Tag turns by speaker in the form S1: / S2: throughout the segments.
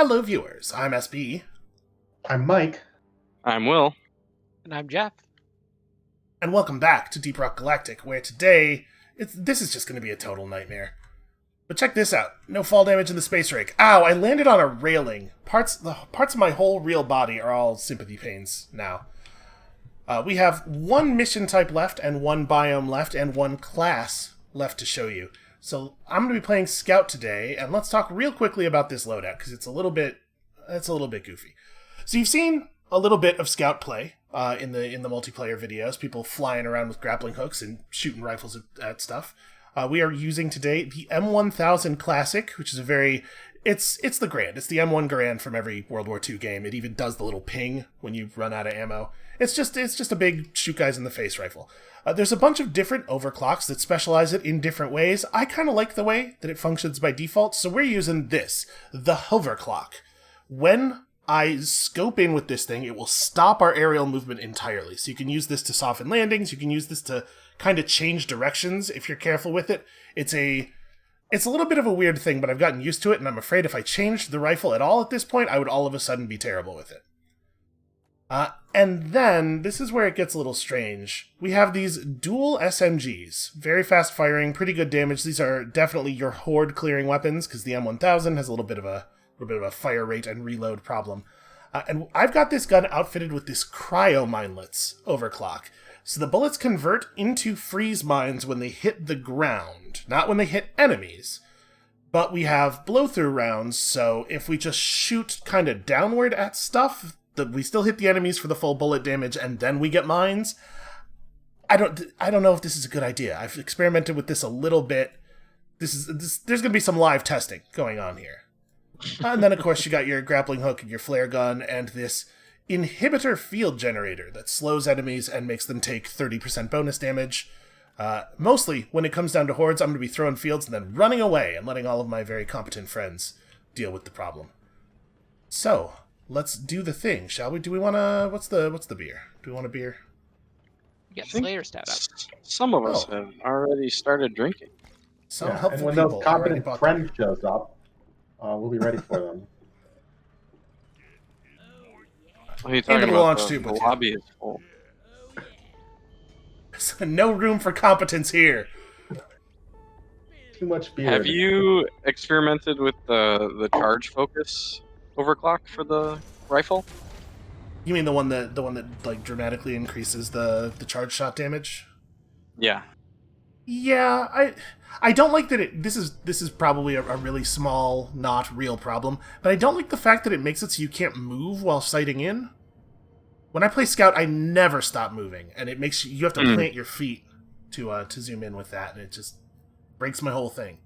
S1: Hello, viewers. I'm SB,
S2: I'm Mike.
S3: I'm Will.
S4: And I'm Jeff.
S1: and welcome back to Deep Rock Galactic, where today, this is just going to be a total nightmare. But check this out. No fall damage in the space rig. Ow, I landed on a railing. The parts of my whole real body are all sympathy pains now. We have one mission type left, and one biome left, and one class left to show you. So I'm going to be playing Scout today, and let's talk real quickly about this loadout, because it's a little bit goofy. So you've seen a little bit of Scout play in the multiplayer videos, people flying around with grappling hooks and shooting rifles at stuff. We are using today the M1000 Classic, which is it's the Grand. It's the M1 Grand from every World War II game. It even does the little ping when you run out of ammo. It's just a big shoot guys in the face rifle. There's a bunch of different overclocks that specialize it in different ways. I kind of like the way that it functions by default, so we're using this, the hoverclock. When I scope in with this thing, it will stop our aerial movement entirely. So you can use this to soften landings, you can use this to kind of change directions if you're careful with it. It's a little bit of a weird thing, but I've gotten used to it, and I'm afraid if I changed the rifle at all at this point, I would all of a sudden be terrible with it. And then, this is where it gets a little strange. We have these dual SMGs. Very fast firing, pretty good damage. These are definitely your horde clearing weapons, because the M1000 has a little bit of a fire rate and reload problem. And I've got this gun outfitted with this cryo minelets overclock. So the bullets convert into freeze mines when they hit the ground, not when they hit enemies. But we have blow-through rounds, so if we just shoot kind of downward at stuff, we still hit the enemies for the full bullet damage, and then we get mines. I don't know if this is a good idea. I've experimented with this a little bit. There's going to be some live testing going on here. And then, of course, you got your grappling hook and your flare gun, and this inhibitor field generator that slows enemies and makes them take 30% bonus damage. Mostly, when it comes down to hordes, I'm going to be throwing fields and then running away and letting all of my very competent friends deal with the problem. So, let's do the thing, shall we? Do we want to... What's the beer? Do we want a beer?
S4: You got Slayer Stout up.
S3: Some of us have already started drinking.
S1: Some
S2: And
S1: helpful
S2: when
S1: people
S2: those
S1: already
S2: competent
S1: bought
S2: friend shows up, we'll be ready for them.
S3: What are you
S1: Into
S3: talking
S1: the
S3: about?
S1: launch
S3: The
S1: tube with you.
S3: lobby is full.
S1: them. No room for competence here.
S2: Too much beer.
S3: Have you experimented with the charge focus overclock for the rifle?
S1: You mean the one that like dramatically increases the charge shot damage?
S3: Yeah.
S1: Yeah, I don't like that this is probably a really small, not real problem, but I don't like the fact that it makes it so you can't move while sighting in. When I play Scout, I never stop moving, and it makes you have to plant your feet to zoom in with that, and it just breaks my whole thing.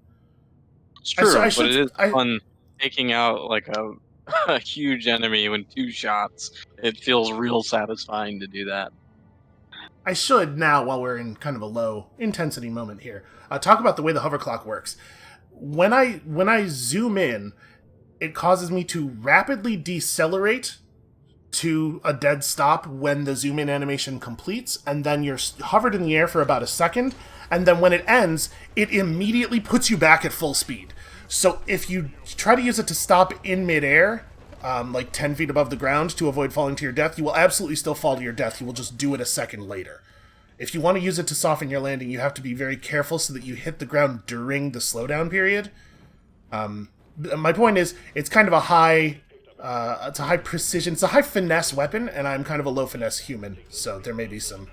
S3: It's true,
S1: but
S3: but it is fun taking out like a huge enemy in 2 shots. It feels real satisfying to do that.
S1: I should now, while we're in kind of a low intensity moment here, talk about the way the hoverclock works. When I zoom in, it causes me to rapidly decelerate to a dead stop when the zoom in animation completes, and then you're hovered in the air for about a second, and then when it ends, it immediately puts you back at full speed. So if you try to use it to stop in midair, like 10 feet above the ground to avoid falling to your death, you will absolutely still fall to your death. You will just do it a second later. If you want to use it to soften your landing, you have to be very careful so that you hit the ground during the slowdown period. My point is, it's kind of a high precision, it's a high finesse weapon, and I'm kind of a low finesse human, so there may be some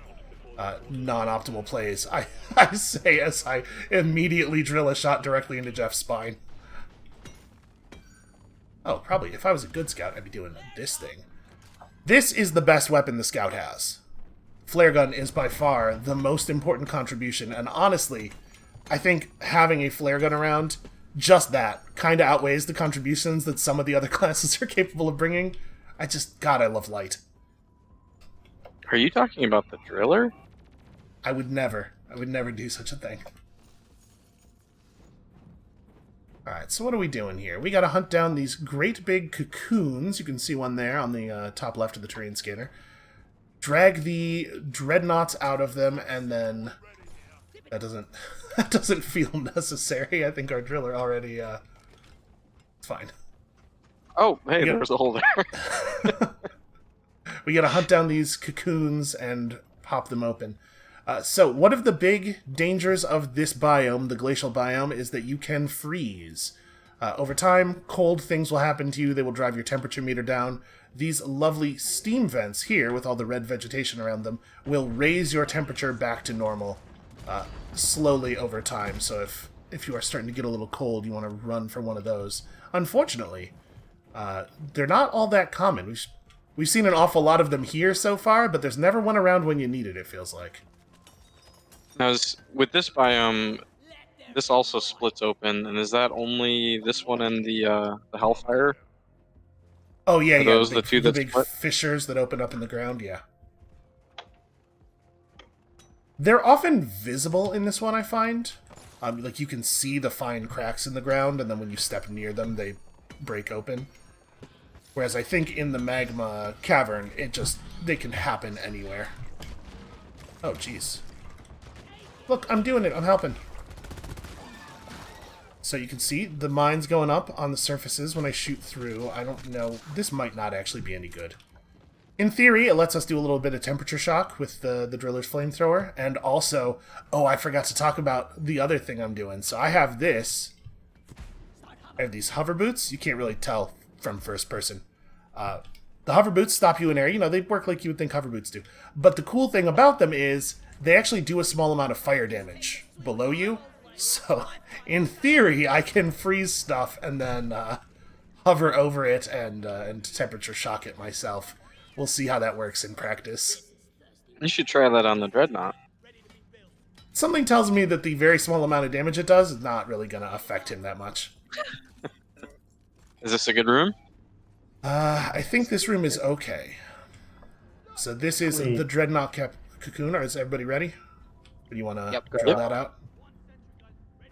S1: non-optimal plays. I say as I immediately drill a shot directly into Jeff's spine. Oh, probably. If I was a good scout, I'd be doing this thing. This is the best weapon the scout has. Flare gun is by far the most important contribution, and honestly, I think having a flare gun around, just that, kind of outweighs the contributions that some of the other classes are capable of bringing. God, I love light.
S3: Are you talking about the driller?
S1: I would never do such a thing. Alright, so what are we doing here? We gotta hunt down these great big cocoons. You can see one there on the top left of the terrain scanner. Drag the dreadnoughts out of them, and then... That doesn't feel necessary. I think our driller already... It's fine.
S3: Oh, hey,
S1: Yeah.
S3: there was a hole there.
S1: We gotta hunt down these cocoons and pop them open. So, one of the big dangers of this biome, the glacial biome, is that you can freeze. Over time, cold things will happen to you. They will drive your temperature meter down. These lovely steam vents here, with all the red vegetation around them, will raise your temperature back to normal slowly over time. So if you are starting to get a little cold, you want to run for one of those. Unfortunately, they're not all that common. We've seen an awful lot of them here so far, but there's never one around when you need it, it feels like.
S3: Now, with this biome, this also splits open, and is that only this one and the Hellfire?
S1: Oh, yeah,
S3: Are
S1: yeah.
S3: those the two
S1: the
S3: that
S1: big
S3: split?
S1: fissures that open up in the ground, yeah. They're often visible in this one, I find. Like, you can see the fine cracks in the ground, and then when you step near them, they break open. Whereas I think in the magma cavern, they can happen anywhere. Oh, jeez. Look, I'm doing it. I'm helping. So you can see the mines going up on the surfaces when I shoot through. I don't know. This might not actually be any good. In theory, it lets us do a little bit of temperature shock with the driller's flamethrower. And also, oh, I forgot to talk about the other thing I'm doing. So I have this. I have these hover boots. You can't really tell from first person. The hover boots stop you in air. You know, they work like you would think hover boots do. But the cool thing about them is they actually do a small amount of fire damage below you. So, in theory, I can freeze stuff and then hover over it and temperature shock it myself. We'll see how that works in practice.
S3: You should try that on the Dreadnought.
S1: Something tells me that the very small amount of damage it does is not really going to affect him that much.
S3: Is this a good room?
S1: I think this room is okay. So this is the Dreadnought cocoon. Is everybody ready? Or do you want to drill that out?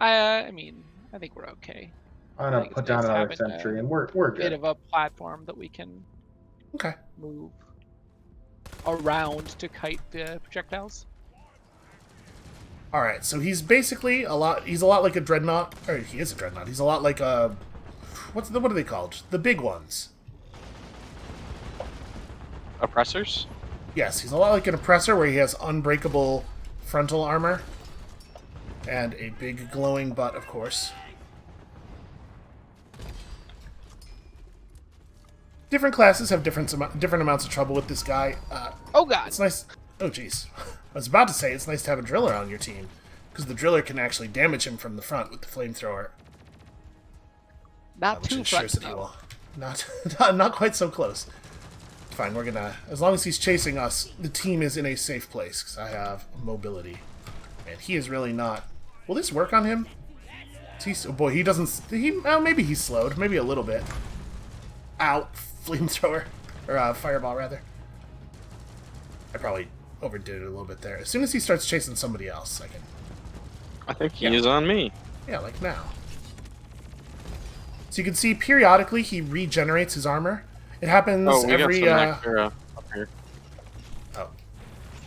S4: I mean, I think we're okay.
S2: I'm gonna put down another sentry, and we're good.
S4: Bit of a platform that we can move around to kite the projectiles.
S1: All right, so he's basically he's a lot like a Dreadnought, or he is a Dreadnought. He's a lot like a what are they called? The big ones.
S3: Oppressors?
S1: Yes, he's a lot like an oppressor where he has unbreakable frontal armor and a big glowing butt, of course. Different classes have different amounts of trouble with this guy.
S4: Oh god!
S1: It's nice. Oh jeez, I was about to say it's nice to have a driller on your team because the driller can actually damage him from the front with the flamethrower.
S4: Not
S1: which
S4: too
S1: ensures
S4: front,
S1: that he will not quite so close. Fine, we're gonna, as long as he's chasing us, the team is in a safe place because I have mobility, and he is really not. Will this work on him? Oh boy, he doesn't. Maybe he's slowed, maybe a little bit. Ow! Flamethrower or fireball rather. I probably overdid it a little bit there. As soon as he starts chasing somebody else, I can.
S3: I think he is on me.
S1: Yeah, like now. So you can see periodically he regenerates his armor. It happens every
S3: up here.
S1: Oh,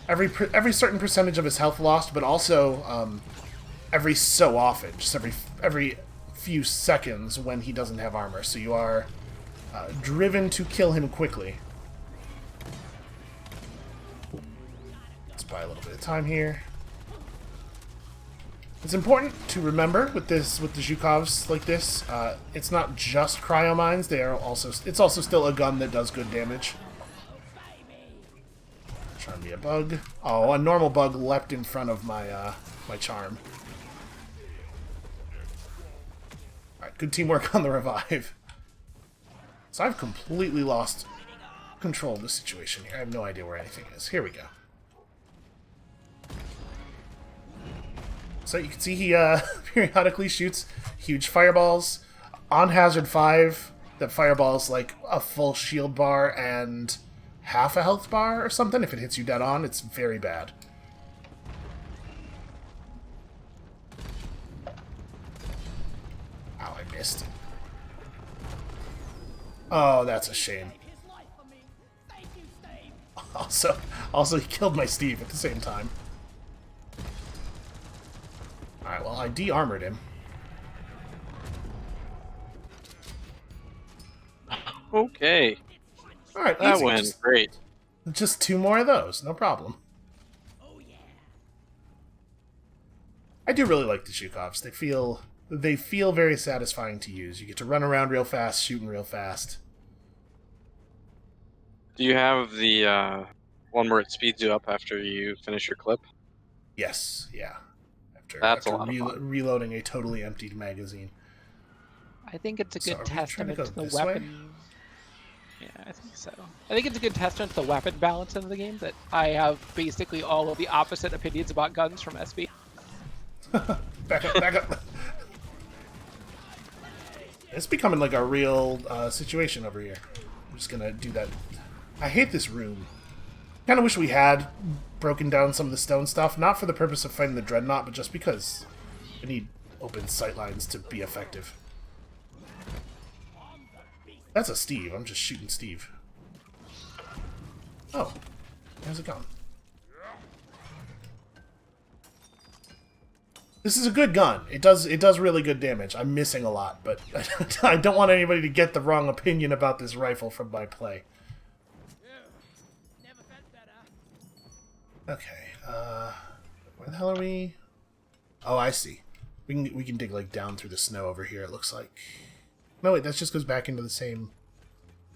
S1: every certain percentage of his health lost, but also every so often, just every few seconds when he doesn't have armor. So you are driven to kill him quickly. Let's buy a little bit of time here. It's important to remember with the Zhukovs like this, it's not just cryomines. It's also still a gun that does good damage. Trying to be a bug. Oh, a normal bug leapt in front of my my charm. All right, good teamwork on the revive. So I've completely lost control of the situation here. I have no idea where anything is. Here we go. So you can see he periodically shoots huge fireballs. On Hazard 5, that fireball's like a full shield bar and half a health bar or something. If it hits you dead on, it's very bad. Ow, I missed. Oh, that's a shame. Also, he killed my Steve at the same time. Alright, well, I de-armored him.
S3: Okay.
S1: All right,
S3: That
S1: easy.
S3: went great.
S1: Just 2 more of those, no problem. I do really like the Zhukovs. They feel very satisfying to use. You get to run around real fast, shooting real fast.
S3: Do you have the one where it speeds you up after you finish your clip?
S1: Yes, yeah.
S3: That's a
S1: After
S3: lot of fun.
S1: reloading a totally emptied magazine.
S4: I think it's a
S1: So
S4: good
S1: are we trying to
S4: testament
S1: go
S4: to the
S1: this way?
S4: weapon. Yeah, I think so. I think it's a good testament to the weapon balance in the game that I have basically all of the opposite opinions about guns from SB.
S1: Back up, back up. It's becoming like a real situation over here. I'm just gonna do that. I hate this room. Kind of wish we had broken down some of the stone stuff, not for the purpose of fighting the dreadnought, but just because I need open sight lines to be effective. That's a Steve. I'm just shooting Steve. Oh, how's it going? This is a good gun. It does really good damage. I'm missing a lot, but I don't want anybody to get the wrong opinion about this rifle from my play. Okay, where the hell are we? Oh, I see. We can dig like down through the snow over here. It looks like. No, wait, that just goes back into the same.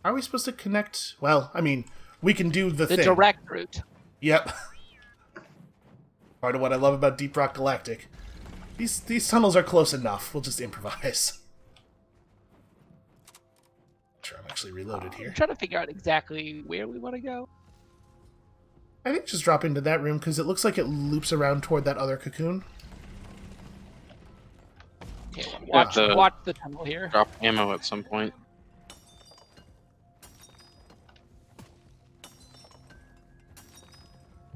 S1: Are we supposed to connect? Well, I mean, we can do the thing.
S4: The direct route.
S1: Yep. Part of what I love about Deep Rock Galactic. These tunnels are close enough. We'll just improvise. Sure, I'm actually reloaded here.
S4: I'm trying to figure out exactly where we want to go.
S1: I think just drop into that room because it looks like it loops around toward that other cocoon.
S4: Okay, watch the tunnel here.
S3: Drop ammo at some point.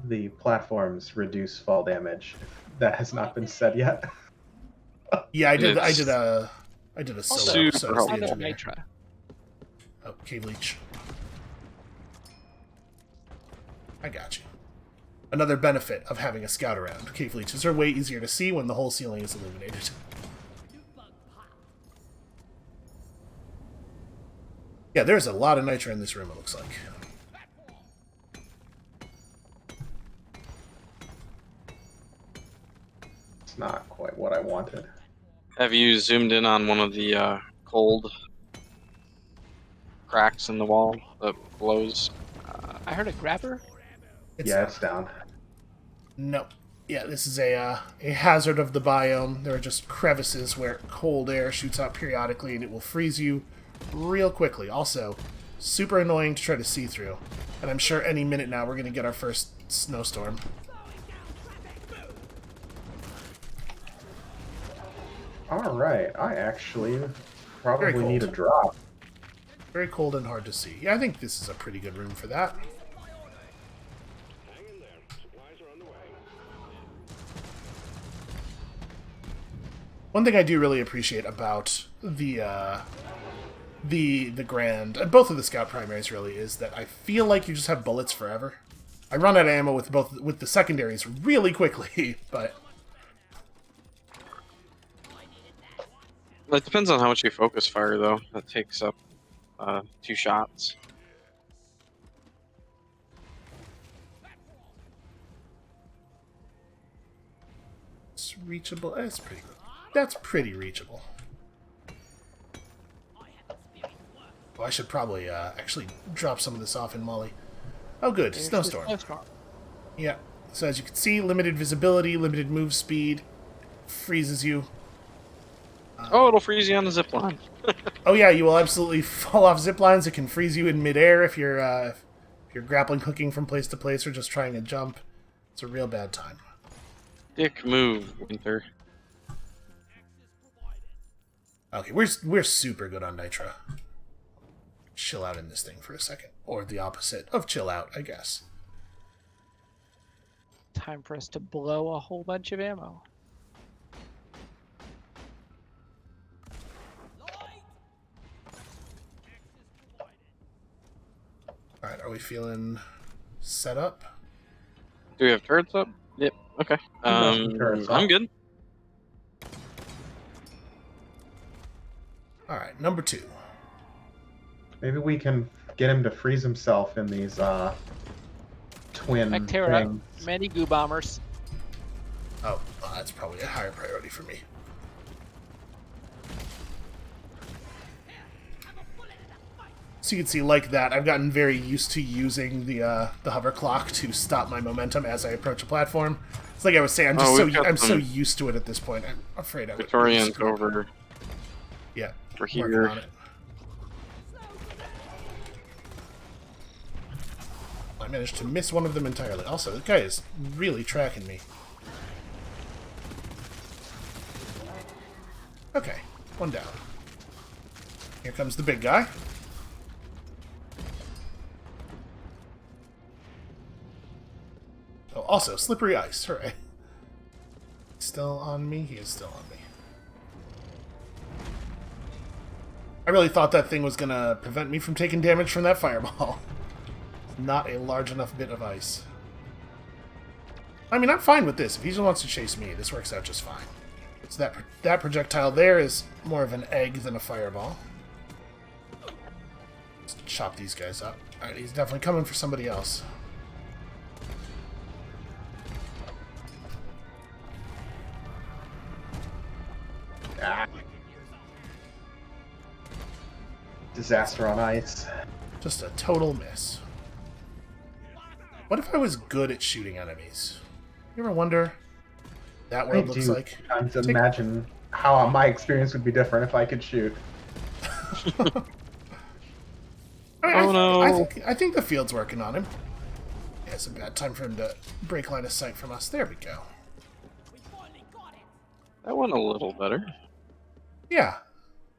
S2: The platforms reduce fall damage. That has not been said yet.
S1: Yeah, I did
S3: It's
S1: a solo
S3: super
S1: episode as the
S3: helpful.
S1: engineer.
S4: Nitra.
S1: Oh, cave leech. I got you. Another benefit of having a scout around. Cave leeches are way easier to see when the whole ceiling is illuminated. Yeah, there's a lot of nitra in this room, it looks like.
S2: It's not quite what I wanted.
S3: Have you zoomed in on one of the cold cracks in the wall that glows?
S4: I heard a grabber.
S2: It's down.
S1: No. Yeah, this is a hazard of the biome. There are just crevices where cold air shoots out periodically and it will freeze you real quickly. Also, super annoying to try to see through. And I'm sure any minute now we're going to get our first snowstorm.
S2: Alright, I actually probably
S1: Very
S2: need a
S1: cold.
S2: drop.
S1: Very cold and hard to see. Yeah, I think this is a pretty good room for that. One thing I do really appreciate about the Grand, and both of the Scout primaries really, is that I feel like you just have bullets forever. I run out of ammo with the secondaries really quickly, but
S3: It depends on how much you focus fire, though. That takes up 2 shots.
S1: it's reachable. That's pretty reachable. Oh, I should probably actually drop some of this off in Molly. Oh, good.
S4: There's
S1: Snowstorm.
S4: the snowstorm.
S1: Yeah. So as you can see, limited visibility, limited move speed, freezes you.
S3: Oh, it'll freeze you on the zip line.
S1: Oh yeah, you will absolutely fall off zip lines. It can freeze you in midair if you're grappling hooking from place to place or just trying to jump. It's a real bad time.
S3: Dick move, Winter.
S1: Okay, we're super good on Nitra. Chill out in this thing for a second, or the opposite of chill out, I guess.
S4: Time for us to blow a whole bunch of ammo.
S1: All right, are we feeling set up?
S3: Do we have turrets up? Yep. Okay.
S2: got some turrets
S3: I'm
S2: up.
S3: good.
S1: All right, number 2.
S2: Maybe we can get him to freeze himself in these twin
S4: Bacteria,
S2: things.
S4: many goo bombers.
S1: Oh, well, that's probably a higher priority for me. So you can see, like that, I've gotten very used to using the hover clock to stop my momentum as I approach a platform. It's like I was saying, I'm just so used to it at this point. I'm afraid I would.
S3: Victorians over.
S1: Yeah,
S3: For
S1: working
S3: here.
S1: on it. I managed to miss one of them entirely. Also, this guy is really tracking me. Okay, one down. Here comes the big guy. Oh, also, slippery ice. Hooray. Still on me? He is still on me. I really thought that thing was going to prevent me from taking damage from that fireball. Not a large enough bit of ice. I mean, I'm fine with this. If he just wants to chase me, this works out just fine. So that projectile there is more of an egg than a fireball. Let's chop these guys up. Alright, he's definitely coming for somebody else.
S2: Ah. Disaster on ice.
S1: Just a total miss. What if I was good at shooting enemies? You ever wonder that world looks like?
S2: I to imagine how my experience would be different if I could shoot.
S1: I think the field's working on him. Yeah, it's a bad time for him to break line of sight from us. There we go.
S3: That went a little better.
S1: Yeah.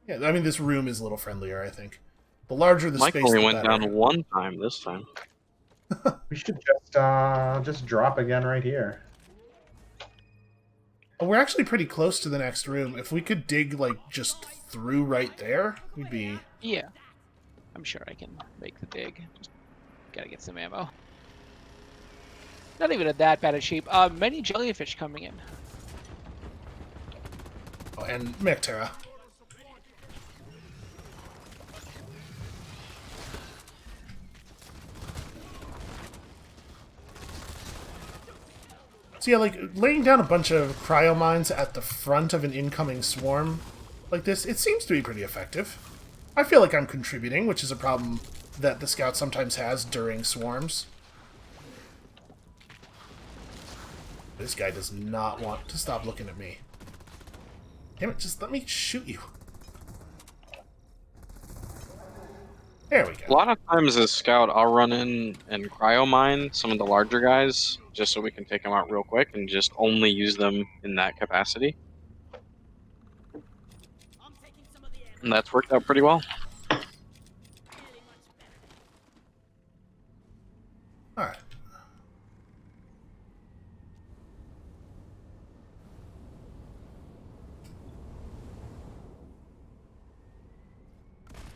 S1: Yeah, I mean, this room is a little friendlier, I think. The larger the
S3: Mike
S1: space,
S3: only
S1: the
S3: went
S1: better.
S3: down one time this time.
S2: We should just drop again right here.
S1: Oh, we're actually pretty close to the next room. If we could dig, like, just through right there, we'd be...
S4: Yeah. I'm sure I can make the dig. Just gotta get some ammo. Not even in that bad a shape. Many jellyfish coming in.
S1: Oh, and Mectera. So yeah, like, laying down a bunch of cryo mines at the front of an incoming swarm like this, it seems to be pretty effective. I feel like I'm contributing, which is a problem that the scout sometimes has during swarms. This guy does not want to stop looking at me. Damn it, just let me shoot you. There we go.
S3: A lot of times as scout, I'll run in and cryo mine some of the larger guys, just so we can take them out real quick and just only use them in that capacity. And that's worked out pretty well.
S1: Alright.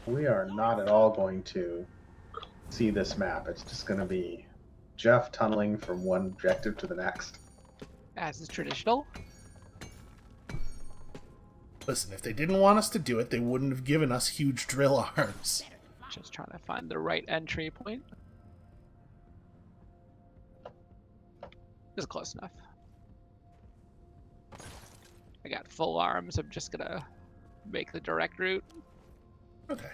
S2: We are not at all going to see this map. It's just going to be Jeff tunneling from one objective to the next.
S4: As is traditional.
S1: Listen, if they didn't want us to do it, they wouldn't have given us huge drill arms.
S4: Just trying to find the right entry point. This is close enough. I got full arms. I'm just gonna make the direct route.
S1: Okay.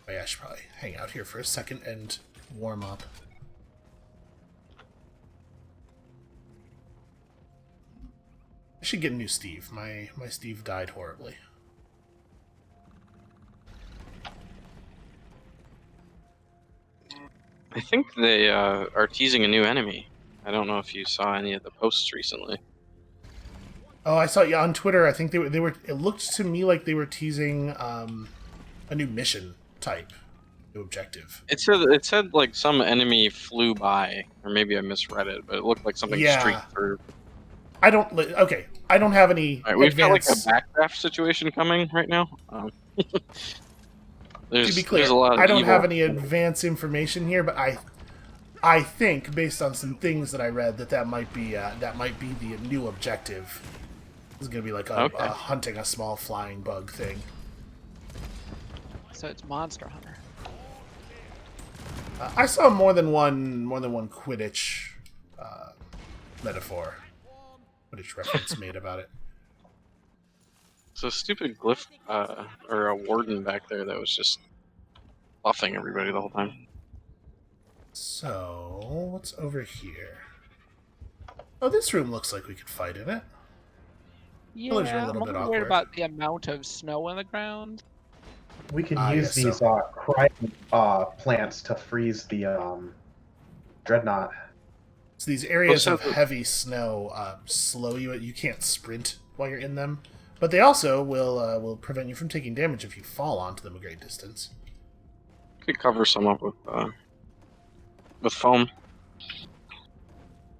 S1: Oh yeah, I should probably hang out here for a second and warm up. I should get a new Steve. My Steve died horribly.
S3: I think they are teasing a new enemy. I don't know if you saw any of the posts recently.
S1: Oh, I saw, yeah, on Twitter. I think they were. It looked to me like they were teasing a new mission type, new objective.
S3: It said like some enemy flew by, or maybe I misread it, but it looked like something streaked through.
S1: I don't. Okay, I don't have any.
S3: Right, we've got like a backdraft situation coming right now.
S1: To be clear,
S3: a lot of
S1: I don't
S3: evil.
S1: have any advance information here, but I think based on some things that I read that might be the new objective. This is gonna be like a hunting a small flying bug thing.
S4: so it's Monster Hunter.
S1: I saw more than one Quidditch metaphor, Quidditch reference made about it.
S3: So stupid glyph or a warden back there that was just buffing everybody the whole time.
S1: So what's over here? Oh, this room looks like we could fight in it. Pillars are a
S4: Yeah,
S1: little
S4: I'm
S1: bit
S4: only worried
S1: awkward.
S4: about the amount of snow on the ground.
S2: We can
S1: yes,
S2: use these
S1: so-
S2: cryo plants to freeze the dreadnought.
S1: So these areas
S3: Also
S1: of
S3: the-
S1: heavy snow slow you. You can't sprint while you're in them, but they also will prevent you from taking damage if you fall onto them a great distance.
S3: Could cover some up with foam.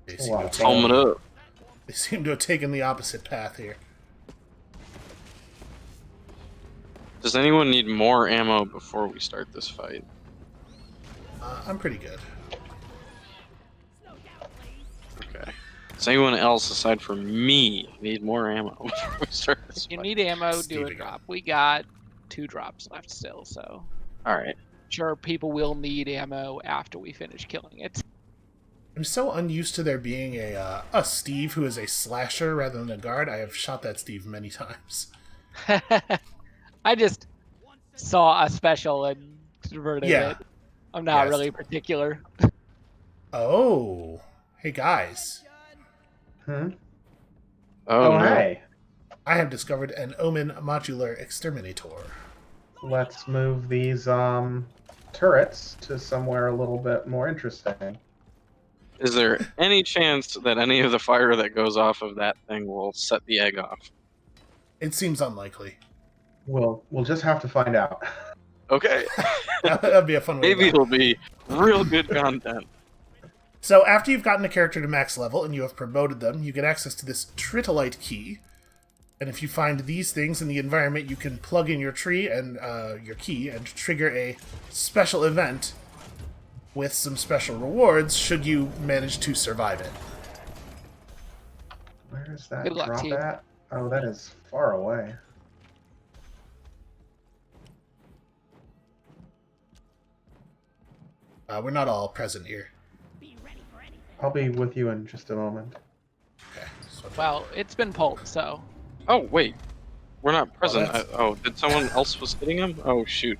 S1: They
S2: A
S1: seem,
S2: lot
S1: to
S2: of
S1: have
S3: Foam it
S1: taken,
S3: up.
S1: they seem to have taken the opposite path here.
S3: Does anyone need more ammo before we start this fight?
S1: I'm pretty good.
S3: Okay. Does anyone else aside from me need more ammo before we start this
S4: If you
S3: fight?
S4: need ammo, do
S1: Stevie
S4: a
S1: gun.
S4: drop. We got 2 drops left still, so
S3: Alright.
S4: sure people will need ammo after we finish killing it.
S1: I'm so unused to there being a Steve who is a slasher rather than a guard. I have shot that Steve many times.
S4: I just saw a special and converted
S1: Yeah.
S4: it. I'm not
S1: Yes.
S4: really particular.
S1: Oh, hey guys.
S2: Hmm?
S3: Oh, no.
S2: Hey.
S1: I have discovered an Omen modular exterminator.
S2: Let's move these turrets to somewhere a little bit more interesting.
S3: Is there any chance that any of the fire that goes off of that thing will set the egg off?
S1: It seems unlikely.
S2: We'll just have to find out.
S3: Okay.
S1: That'd be a fun way to
S3: Maybe
S1: go.
S3: it'll be real good content.
S1: So after you've gotten a character to max level and you have promoted them, you get access to this Tritolite key. And if you find these things in the environment, you can plug in your tree and your key and trigger a special event with some special rewards should you manage to survive it.
S2: Where is that
S4: Good luck,
S2: drop
S4: team.
S2: at? Oh, that is far away.
S1: We're not all present here.
S2: I'll be with you in just a moment.
S1: Okay. So
S4: Well, it's been pulled, so
S3: Oh, wait. We're not present.
S1: that's-
S3: Did someone else was hitting him? Oh, shoot.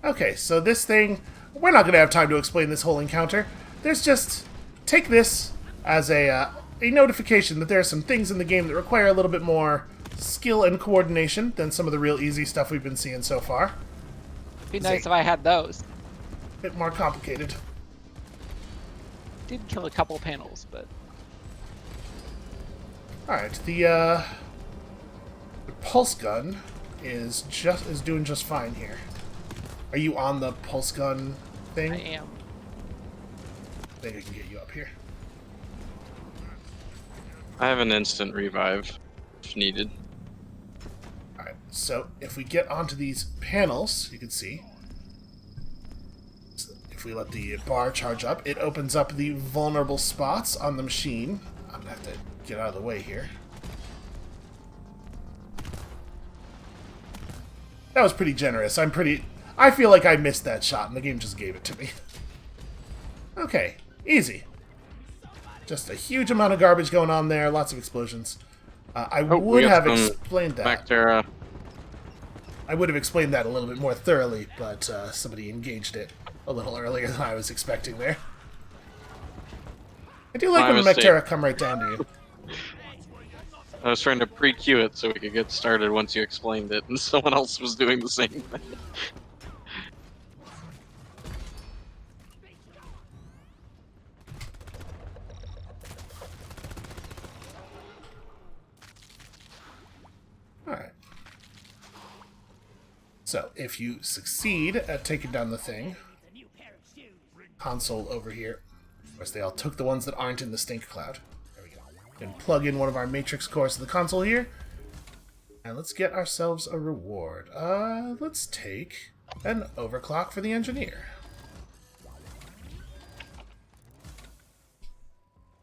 S1: Okay, so this thing, we're not going to have time to explain this whole encounter. There's just, take this as a notification that there are some things in the game that require a little bit more skill and coordination than some of the real easy stuff we've been seeing so far.
S4: it'd be nice if I had those.
S1: A bit more complicated.
S4: Did kill a couple panels, but
S1: Alright, the pulse gun is doing just fine here. Are you on the pulse gun thing?
S4: I am.
S1: I think I can get you up here.
S3: I have an instant revive if needed.
S1: Alright, so if we get onto these panels, you can see, so if we let the bar charge up, it opens up the vulnerable spots on the machine. I'm gonna have to get out of the way here. That was pretty generous. I feel like I missed that shot and the game just gave it to me. Okay, easy. Just a huge amount of garbage going on there, lots of explosions. I
S3: we
S1: would
S3: got
S1: have
S3: some
S1: explained that.
S3: Bacteria.
S1: I would have explained that a little bit more thoroughly, but somebody engaged it a little earlier than I was expecting there. I do like
S3: My
S1: when the
S3: mistake.
S1: Mectera come right down to you.
S3: I was trying to pre-cue it so we could get started once you explained it, and someone else was doing the same thing.
S1: Alright. So, if you succeed at taking down the thing, console over here. Of course, they all took the ones that aren't in the stink cloud. There we go. And plug in one of our matrix cores to the console here. And let's get ourselves a reward. Let's take an overclock for the engineer.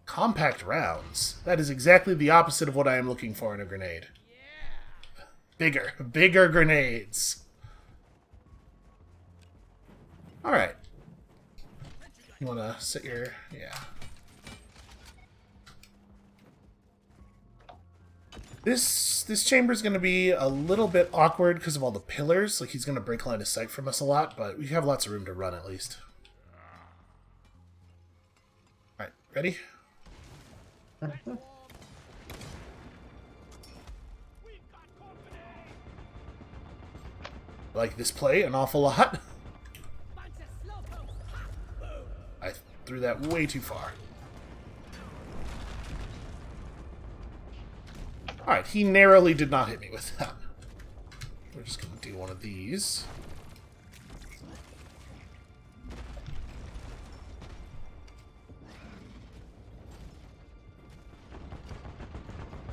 S1: Compact rounds. That is exactly the opposite of what I am looking for in a grenade. Bigger grenades. Alright. You want to sit your... Yeah. This chamber's going to be a little bit awkward because of all the pillars. Like, he's going to break line of sight from us a lot, but we have lots of room to run at least. Alright, ready? I like this play an awful lot. I threw that way too far. Alright, he narrowly did not hit me with that. We're just going to do one of these.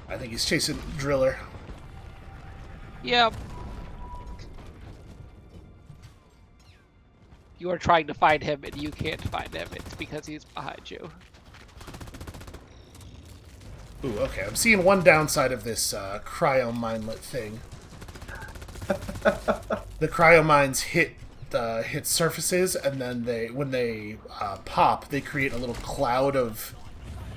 S1: I think he's chasing Driller.
S4: Yep. You are trying to find him and you can't find him. It's because he's behind you.
S1: Ooh, okay. I'm seeing one downside of this cryo minelet thing. The cryo mines hit surfaces, and then when they pop, they create a little cloud of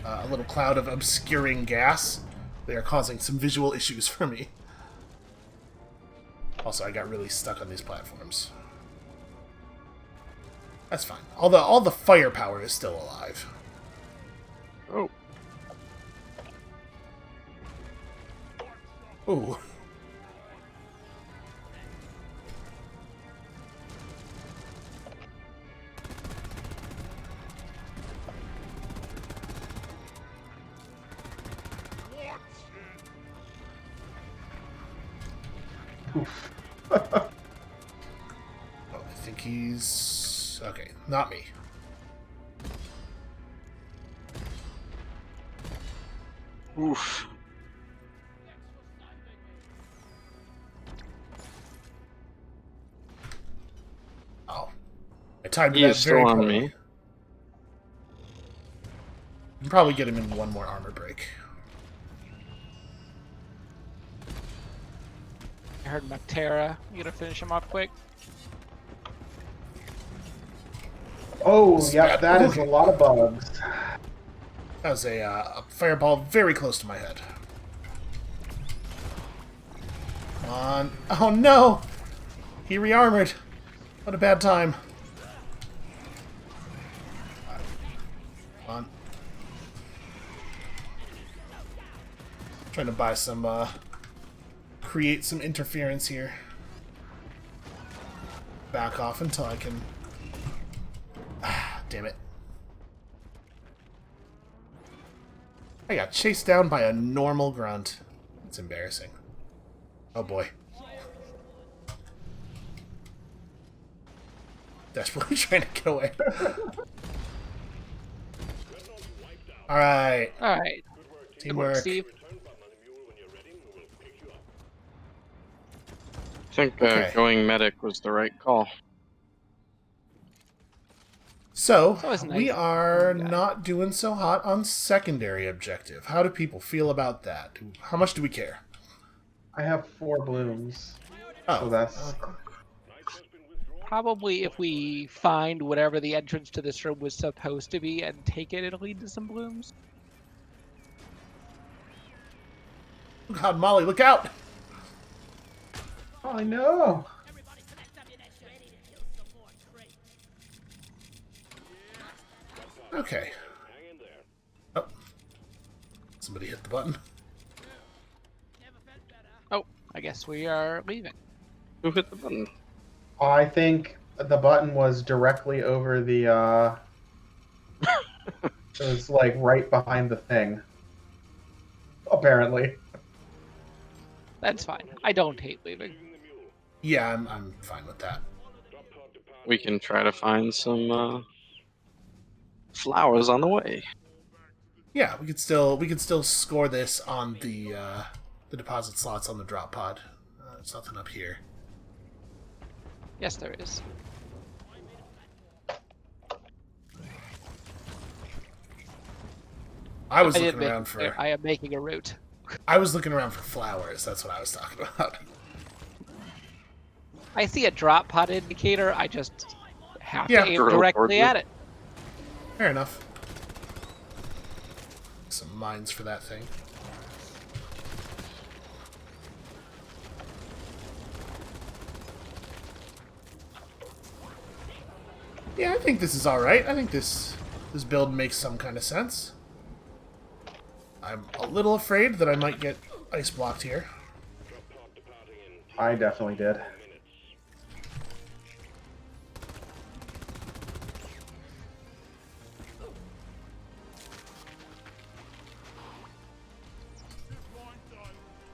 S1: obscuring gas. They are causing some visual issues for me. Also, I got really stuck on these platforms. That's fine. All the firepower is still alive.
S3: Oh.
S1: Ooh.
S2: Oof.
S1: Oh, I think he's... Okay, not me.
S3: Oof.
S1: Oh. I timed
S3: He
S1: that
S3: is
S1: very
S3: still on
S1: poorly.
S3: me.
S1: You can probably get him in one more armor break.
S4: I heard Mactera. You gonna finish him off quick?
S2: Oh, yeah, that is a lot of bugs.
S1: That was a fireball very close to my head. Come on. Oh no! He rearmored. What a bad time. Come on. Trying to buy some, create some interference here. Back off until I can... Ah, damn it. I got chased down by a normal grunt. It's embarrassing. Oh boy. Desperately trying to get away. Alright.
S4: Alright. Good work,
S1: Teamwork.
S4: Steve.
S3: I think
S1: Okay.
S3: going medic was the right call.
S1: So,
S4: That was nice.
S1: we are
S4: Okay.
S1: not doing so hot on secondary objective. How do people feel about that? How much do we care?
S2: I have 4 blooms.
S1: Oh,
S2: So that's...
S4: Probably if we find whatever the entrance to this room was supposed to be and take it, it'll lead to some blooms.
S1: oh God, Molly, look out!
S2: Oh, no!
S1: Okay. Oh. Somebody hit the button.
S4: Oh, I guess we are leaving.
S3: Who hit the button?
S2: I think the button was directly over the, it was, like, right behind the thing. Apparently.
S4: That's fine. I don't hate leaving.
S1: Yeah, I'm fine with that.
S3: We can try to find some flowers on the way.
S1: Yeah, we could still score this on the deposit slots on the drop pod. There's nothing up here.
S4: Yes, there is.
S1: I was
S4: I did
S1: looking
S4: make-
S1: around for
S4: I am making a route.
S1: I was looking around for flowers. That's what I was talking about.
S4: I see a drop pod indicator. I just have
S1: Yeah.
S4: to aim
S3: Throw
S4: directly
S3: towards
S4: at
S3: it.
S4: it.
S1: Fair enough. Some mines for that thing. Yeah, I think this is alright. I think this build makes some kind of sense. I'm a little afraid that I might get ice blocked here.
S2: I definitely did.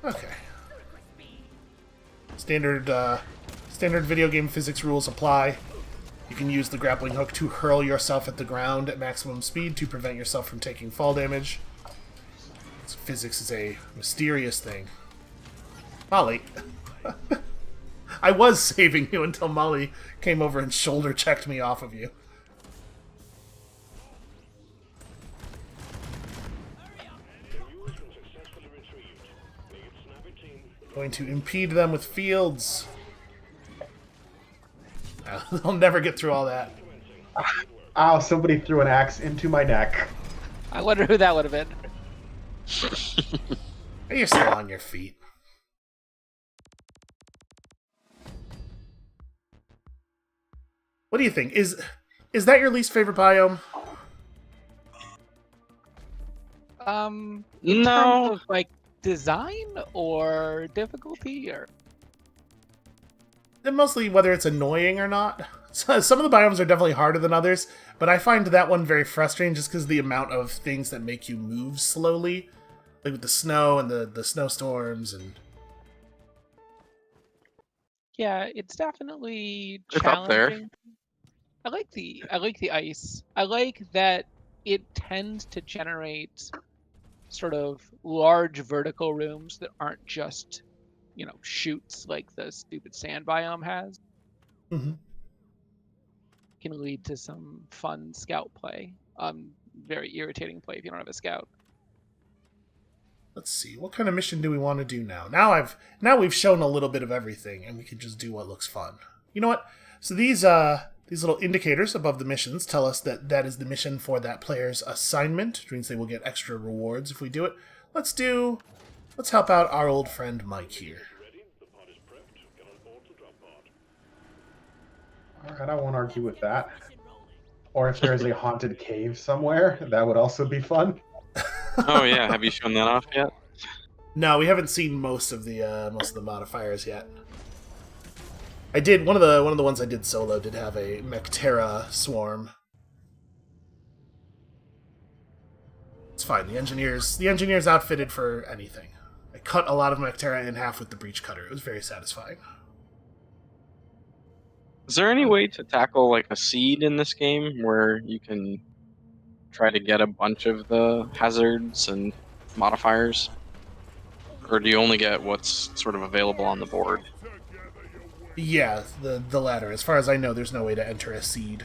S1: Okay. Standard video game physics rules apply. You can use the grappling hook to hurl yourself at the ground at maximum speed to prevent yourself from taking fall damage. So physics is a mysterious thing. Molly. I was saving you until Molly came over and shoulder checked me off of you. Going to impede them with fields. They'll never get through all that.
S2: Ow, somebody threw an axe into my neck.
S4: I wonder who that would have been.
S1: You're still on your feet. What do you think? Is that your least favorite biome?
S4: In
S3: No.
S4: terms of like design or difficulty or
S1: And mostly whether it's annoying or not. So, some of the biomes are definitely harder than others, but I find that one very frustrating just because the amount of things that make you move slowly. Like with the snow and the snowstorms and...
S4: yeah, it's definitely
S3: It's up there.
S4: challenging. I like the ice. I like that it tends to generate sort of large vertical rooms that aren't just, chutes like the stupid sand biome has.
S1: Mhm.
S4: Can lead to some fun scout play. Very irritating play if you don't have a scout.
S1: Let's see, what kind of mission do we want to do now? Now we've shown a little bit of everything, and we can just do what looks fun. You know what? So these little indicators above the missions tell us that is the mission for that player's assignment, which means they will get extra rewards if we do it. Let's help out our old friend Mike here.
S2: Alright, I won't argue with that. Or if there's a haunted cave somewhere, that would also be fun.
S3: Oh yeah, have you shown that off yet?
S1: No, we haven't seen most of the modifiers yet. I did one of the ones I did solo did have a Mechterra swarm. It's fine. The engineers outfitted for anything. I cut a lot of Mechterra in half with the breach cutter. It was very satisfying.
S3: Is there any way to tackle like a seed in this game where you can try to get a bunch of the hazards and modifiers? Or do you only get what's sort of available on the board?
S1: Yeah, the latter. As far as I know, there's no way to enter a seed.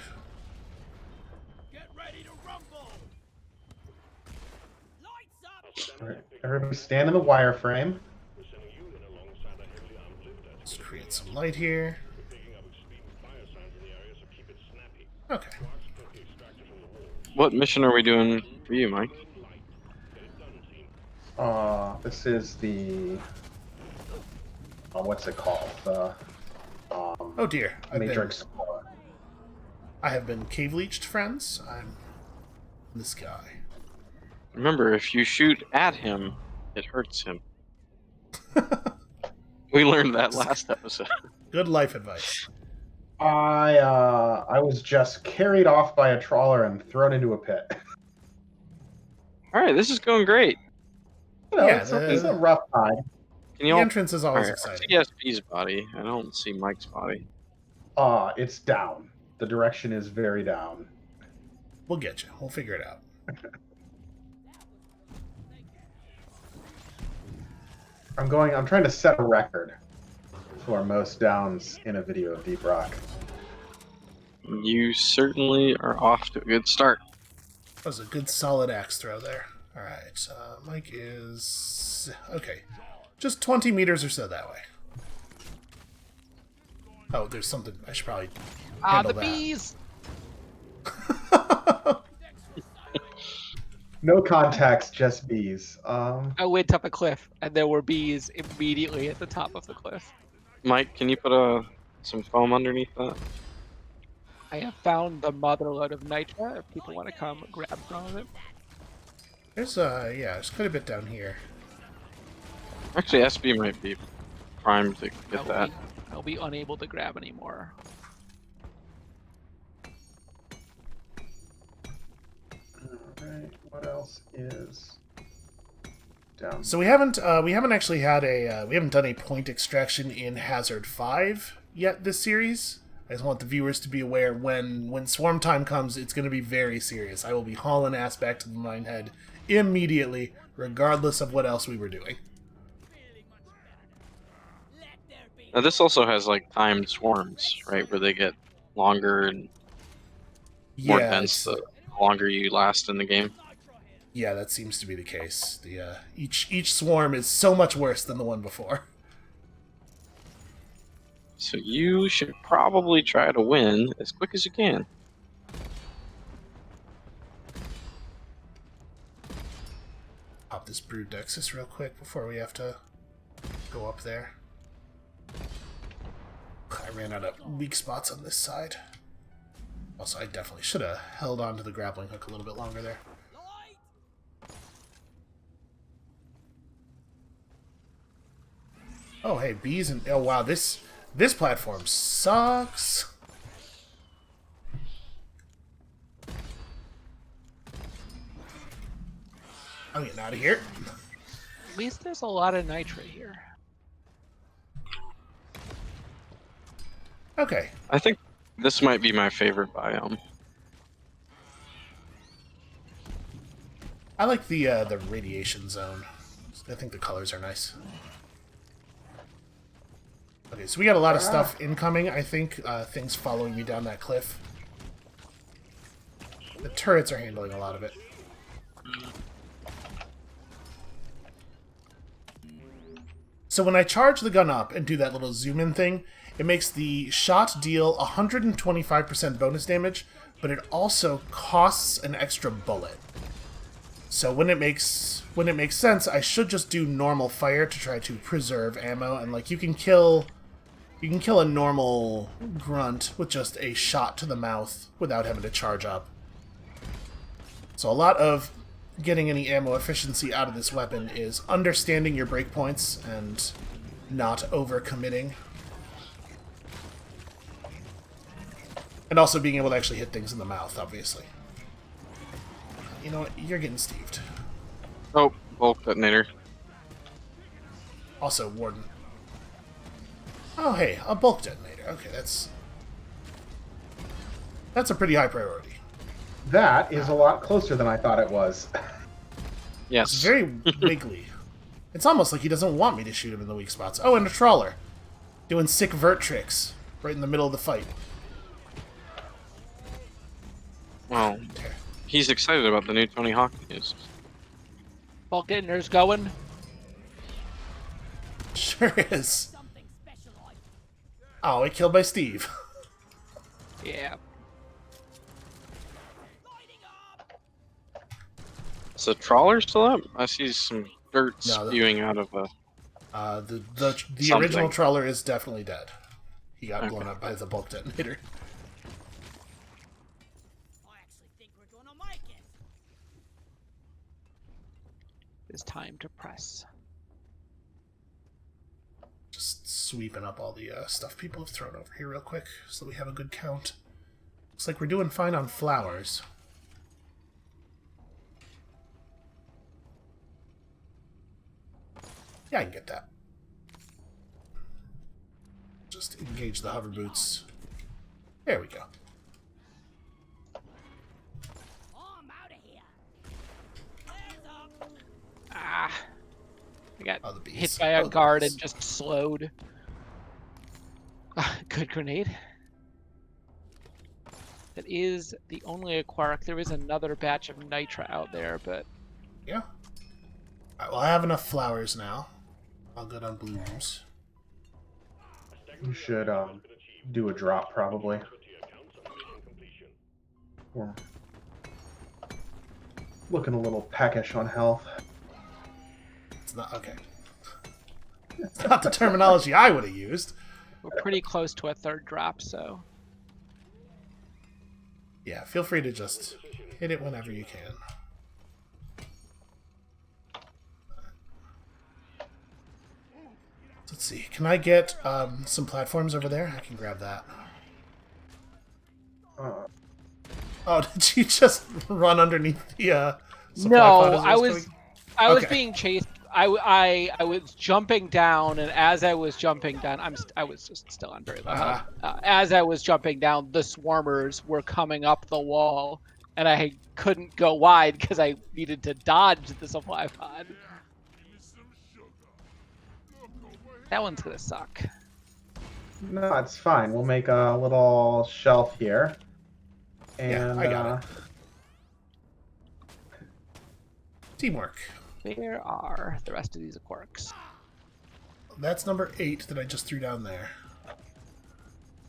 S2: Alright, everybody stand in the wireframe.
S1: Let's create some light here. Okay.
S3: What mission are we doing for you, Mike?
S2: This is the... what's it called? The...
S1: Oh dear.
S2: Matrix.
S1: I have been cave leeched, friends. I'm this guy.
S3: Remember, if you shoot at him, it hurts him. We learned that last episode.
S1: Good life advice.
S2: I was just carried off by a trawler and thrown into a pit.
S3: Alright, this is going great.
S1: Yeah,
S2: it's a rough time.
S3: Can you
S1: The
S3: all...
S1: entrance is always
S3: Alright, I
S1: exciting.
S3: see SP's body. I don't see Mike's body.
S2: It's down. The direction is very down.
S1: We'll get you. We'll figure it out.
S2: I'm trying to set a record for most downs in a video of Deep Rock.
S3: You certainly are off to a good start.
S1: That was a good solid axe throw there. Alright, Mike is... okay. Just 20 meters or so that way. Oh, there's something. I should probably
S4: Ah,
S1: handle
S4: the bees!
S1: that.
S2: No context, just bees.
S4: I went up a cliff, and there were bees immediately at the top of the cliff.
S3: Mike, can you put some foam underneath that?
S4: I have found the motherload of nitra. If people want to come grab some of it.
S1: There's there's quite a bit down here.
S3: Actually, SB might be primed to get that.
S4: I'll be unable to grab anymore.
S2: Alright, what else is down?
S1: So we haven't actually had we haven't done a point extraction in Hazard 5 yet this series. I just want the viewers to be aware when swarm time comes, it's going to be very serious. I will be hauling ass back to the Minehead immediately, regardless of what else we were doing.
S3: Now this also has like timed swarms, right, where they get longer and more dense the longer you last in the game.
S1: Yeah, that seems to be the case. The each swarm is so much worse than the one before.
S3: So you should probably try to win as quick as you can.
S1: Pop this Brood Dexus real quick before we have to go up there. I ran out of weak spots on this side. Also, I definitely should have held on to the grappling hook a little bit longer there. Oh, hey, bees and... Oh, wow, this platform sucks. I'm getting out of here.
S4: At least there's a lot of nitra here.
S1: Okay.
S3: I think this might be my favorite biome.
S1: I like the radiation zone. I think the colors are nice. Okay, so we got a lot of stuff incoming, I think. Things following me down that cliff. The turrets are handling a lot of it. So when I charge the gun up and do that little zoom in thing, it makes the shot deal 125% bonus damage, but it also costs an extra bullet. So when it makes sense, I should just do normal fire to try to preserve ammo, and like you can kill a normal grunt with just a shot to the mouth without having to charge up. So a lot of getting any ammo efficiency out of this weapon is understanding your breakpoints and not overcommitting. And also being able to actually hit things in the mouth, obviously. You know what? You're getting Steved.
S3: Oh, bulk detonator.
S1: Also, Warden. Oh, hey, a bulk detonator. Okay, that's a pretty high priority.
S2: That is a lot closer than I thought it was.
S3: Yes.
S1: It's very wiggly. It's almost like he doesn't want me to shoot him in the weak spots. Oh, and a trawler. Doing sick vert tricks right in the middle of the fight.
S3: Well, he's excited about the new Tony Hawk news.
S4: Bulk detonator's going.
S1: Sure is. Oh, he killed by Steve.
S4: Yeah.
S3: Is the trawler still up? I see some dirt
S1: No,
S3: spewing out of a...
S1: The
S3: Something.
S1: original trawler is definitely dead. He got blown up by the bulk detonator.
S4: It's time to press.
S1: Just sweeping up all the stuff people have thrown over here real quick so we have a good count. Looks like we're doing fine on flowers. Yeah, I can get that. Just engage the hover boots. There we go.
S4: Ah. I got
S1: Oh, the bees.
S4: hit by a
S1: the
S4: guard
S1: bees.
S4: and just slowed. Good grenade. That is the only Aquaric. There is another batch of nitra out there, but...
S1: Yeah. Alright, well, I have enough flowers now. All good on blooms.
S2: You should do a drop, probably. We're looking a little peckish on health.
S1: It's not okay. It's not the terminology I would have used.
S4: We're pretty close to a third drop, so
S1: Yeah, feel free to just hit it whenever you can. Let's see. Can I get some platforms over there? I can grab that. Oh, did you just run underneath the supply pod
S4: no,
S1: as it
S4: I
S1: coming?
S4: was
S1: Okay.
S4: being chased. I was jumping down, and as I was jumping down, I was just still on very low health. As I was jumping down, the swarmers were coming up the wall, and I couldn't go wide because I needed to dodge the supply pod. That one's gonna suck.
S2: No, it's fine. We'll make a little shelf here. And,
S1: Yeah, I got it. Teamwork.
S4: Where are the rest of these quirks?
S1: That's number 8 that I just threw down there.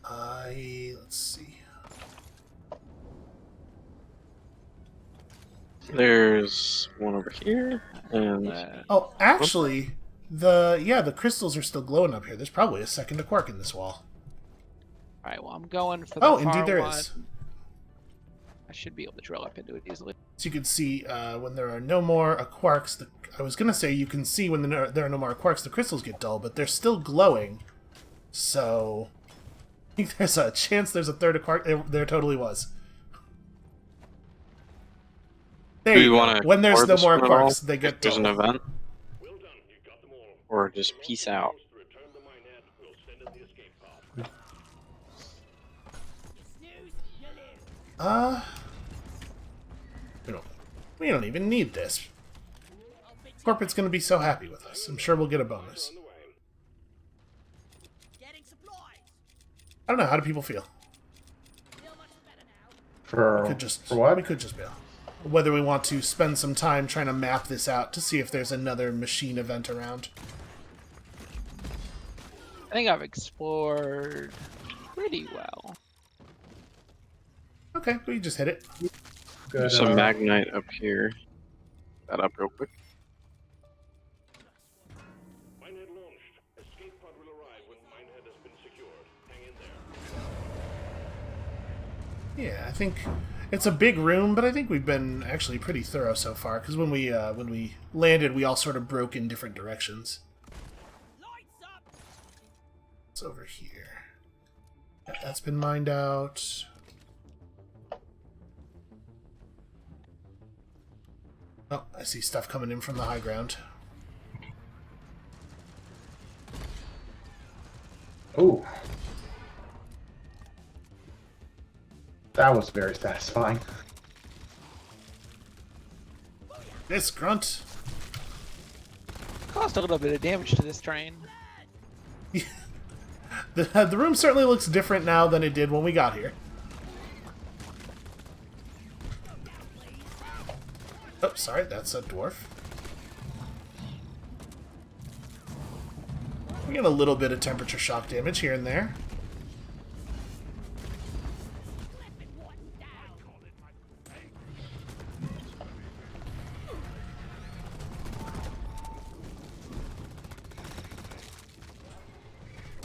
S1: Let's see.
S3: There's one over here, and
S1: Oh, actually, the crystals are still glowing up here. There's probably a second quark in this wall.
S4: All right, well, I'm going for the
S1: Oh,
S4: far
S1: indeed there
S4: one.
S1: is.
S4: I should be able to drill up into it easily.
S1: So you can see when there are no more quarks. I was going to say you can see when there are no more quarks, the crystals get dull, but they're still glowing. So I think there's a chance there's a third quark. There totally was. There
S3: do
S1: you
S3: you
S1: go.
S3: want to
S1: When there's no more quarks, they
S3: if
S1: get
S3: there's an
S1: dull.
S3: event? Or just peace out?
S1: We don't even need this. Corporate's going to be so happy with us. I'm sure we'll get a bonus. I don't know. How do people feel?
S2: For what?
S1: We could just bail. Whether we want to spend some time trying to map this out to see if there's another machine event around.
S4: I think I've explored pretty well.
S1: Okay, we just hit it.
S2: Good.
S3: There's some magnite up here. That up real quick.
S5: Minehead launched. Escape pod will arrive when Minehead has been secured. Hang in there.
S1: Yeah, I think it's a big room, but I think we've been actually pretty thorough so far. Because when we landed, we all sort of broke in different directions. It's over here. Yeah, that's been mined out. Oh, I see stuff coming in from the high ground.
S2: Ooh. That was very satisfying.
S1: This grunt.
S4: Caused a little bit of damage to this train.
S1: The room certainly looks different now than it did when we got here. Oh, sorry, that's a dwarf. We get a little bit of temperature shock damage here and there.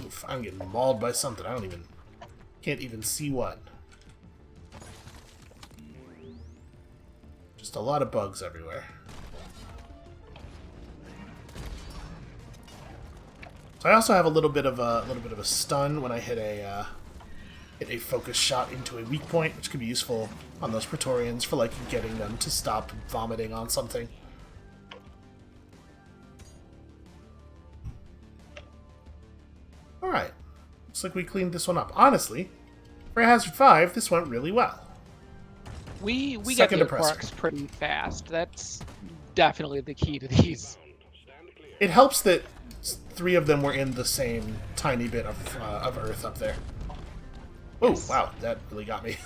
S1: Oof, I'm getting mauled by something. Can't even see what. Just a lot of bugs everywhere. So I also have a little bit of a stun when I hit a focus shot into a weak point, which could be useful on those Praetorians for like getting them to stop vomiting on something. All right, looks like we cleaned this one up. Honestly, for Hazard 5, this went really well.
S4: We get
S1: Second
S4: the
S1: oppressor.
S4: quarks pretty fast. That's definitely the key to these.
S1: It helps that 3 of them were in the same tiny bit of Earth up there. Oh,
S4: Yes.
S1: wow, that really got me.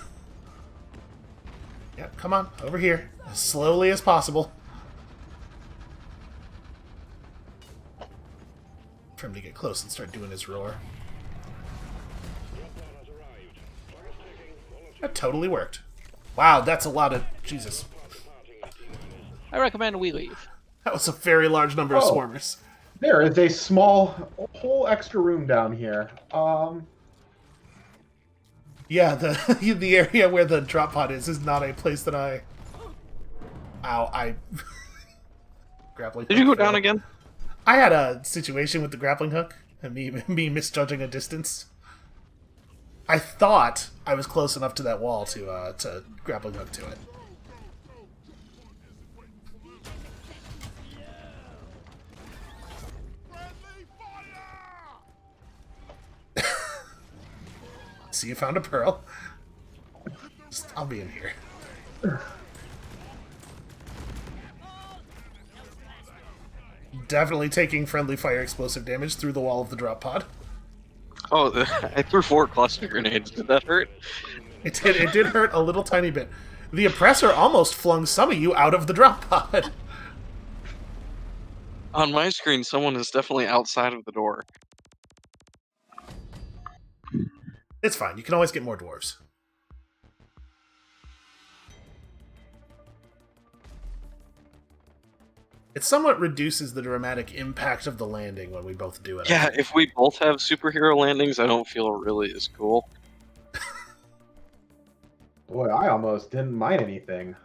S1: Yeah, come on, over here. As slowly as possible. For him to get close and start doing his roar. That totally worked. Wow, that's a lot of... Jesus.
S4: I recommend we leave.
S1: That was a very large number of
S2: Oh.
S1: swarmers.
S2: There is a small, whole extra room down here.
S1: Yeah, the the area where the drop pod is not a place that I... Ow, I... grappling
S3: Did you go
S1: hook
S3: down
S1: fail.
S3: again?
S1: I had a situation with the grappling hook, and me misjudging a distance. I thought I was close enough to that wall to grappling hook to it. See, you found a pearl. I'll be in here. Definitely taking friendly fire explosive damage through the wall of the drop pod.
S3: Oh, I threw 4 cluster grenades. Did that hurt?
S1: It did hurt a little tiny bit. The oppressor almost flung some of you out of the drop pod.
S3: On my screen, someone is definitely outside of the door.
S1: It's fine. You can always get more dwarves. It somewhat reduces the dramatic impact of the landing when we both do it.
S3: Yeah, if we both have superhero landings, I don't feel really as cool.
S2: Boy, I almost didn't mind anything.